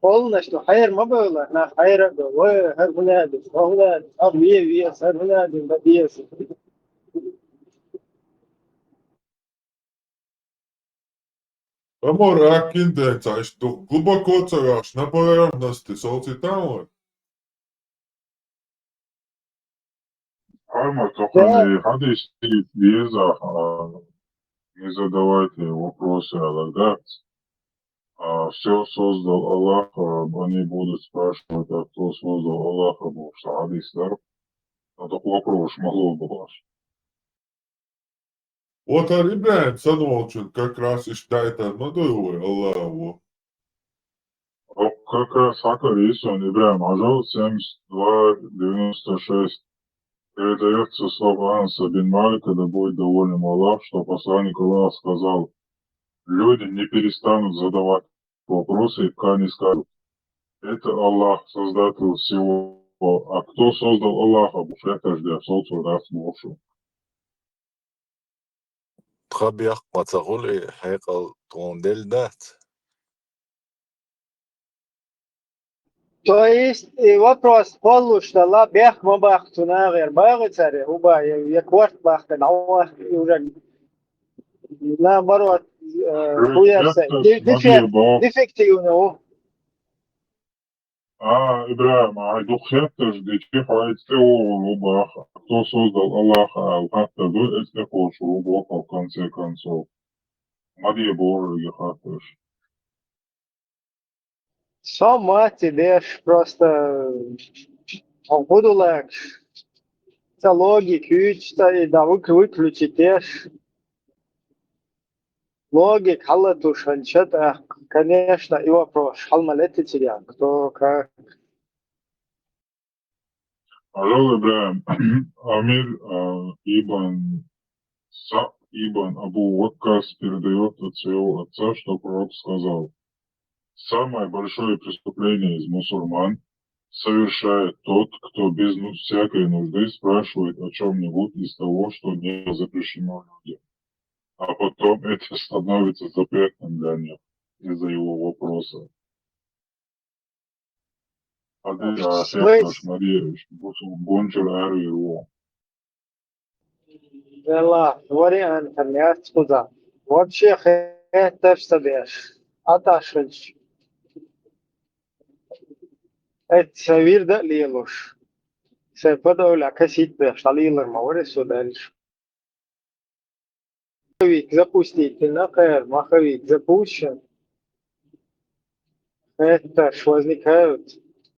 Полностью хайр мабыла, на хайра было, харбунады, вес, харбунады, бадес. Ама ракиндеца, что глубоко цараш на поверхности, солнце там. Ама, только не хадис виза, не задавайте вопросы о все создал Аллах, они будут спрашивать, а кто создал Аллаха, потому что хадис, да? Но такой вопрос могло быть. Вот Ибрахим Санолчин как раз и считает одной Аллаху. Как раз Акарисун Ибрахим Ажал 72-96 передается слова Анса бин Малика, да будет доволен Аллах, что посланник Аллаха сказал, люди не перестанут задавать вопросы, пока не скажут, это Аллах, создатель всего, а кто создал Аллаха, это ждет, солнце даст Богу. Тхабиах мацагули хайкал тондель дат. То есть вопрос получше, ла бех мабах тунагер багацаре, уба я кварт бахта науах уже наоборот хуярса дефективно. Ибрахим, а духшеттер жди, чефа Аллаха. Кто создал Аллаха, Аллаха, если хочешь, глубоко в конце концов. Мария Божия, хатыш. Сама тебе просто будулак. Это логика, да выключить. логик, халатуш, анчата, конечно, и вопрос, халмалетите, кто как. Пожалуй, бля, Амир ибн Абу Ваккас передает от своего отца, что пророк сказал: самое большое преступление из мусульман совершает тот, кто без всякой нужды спрашивает о чем-нибудь из того, что не запрещено людям, а потом это становится запретным для них из-за его вопроса. Да, вариант, я сказал. Вообще, это соберешь. Аташвич. Это вирда лилуш. Se подавля косить шталилер маурису дальше. Маховик запустить на КР, маховик запущен. Это ж возникают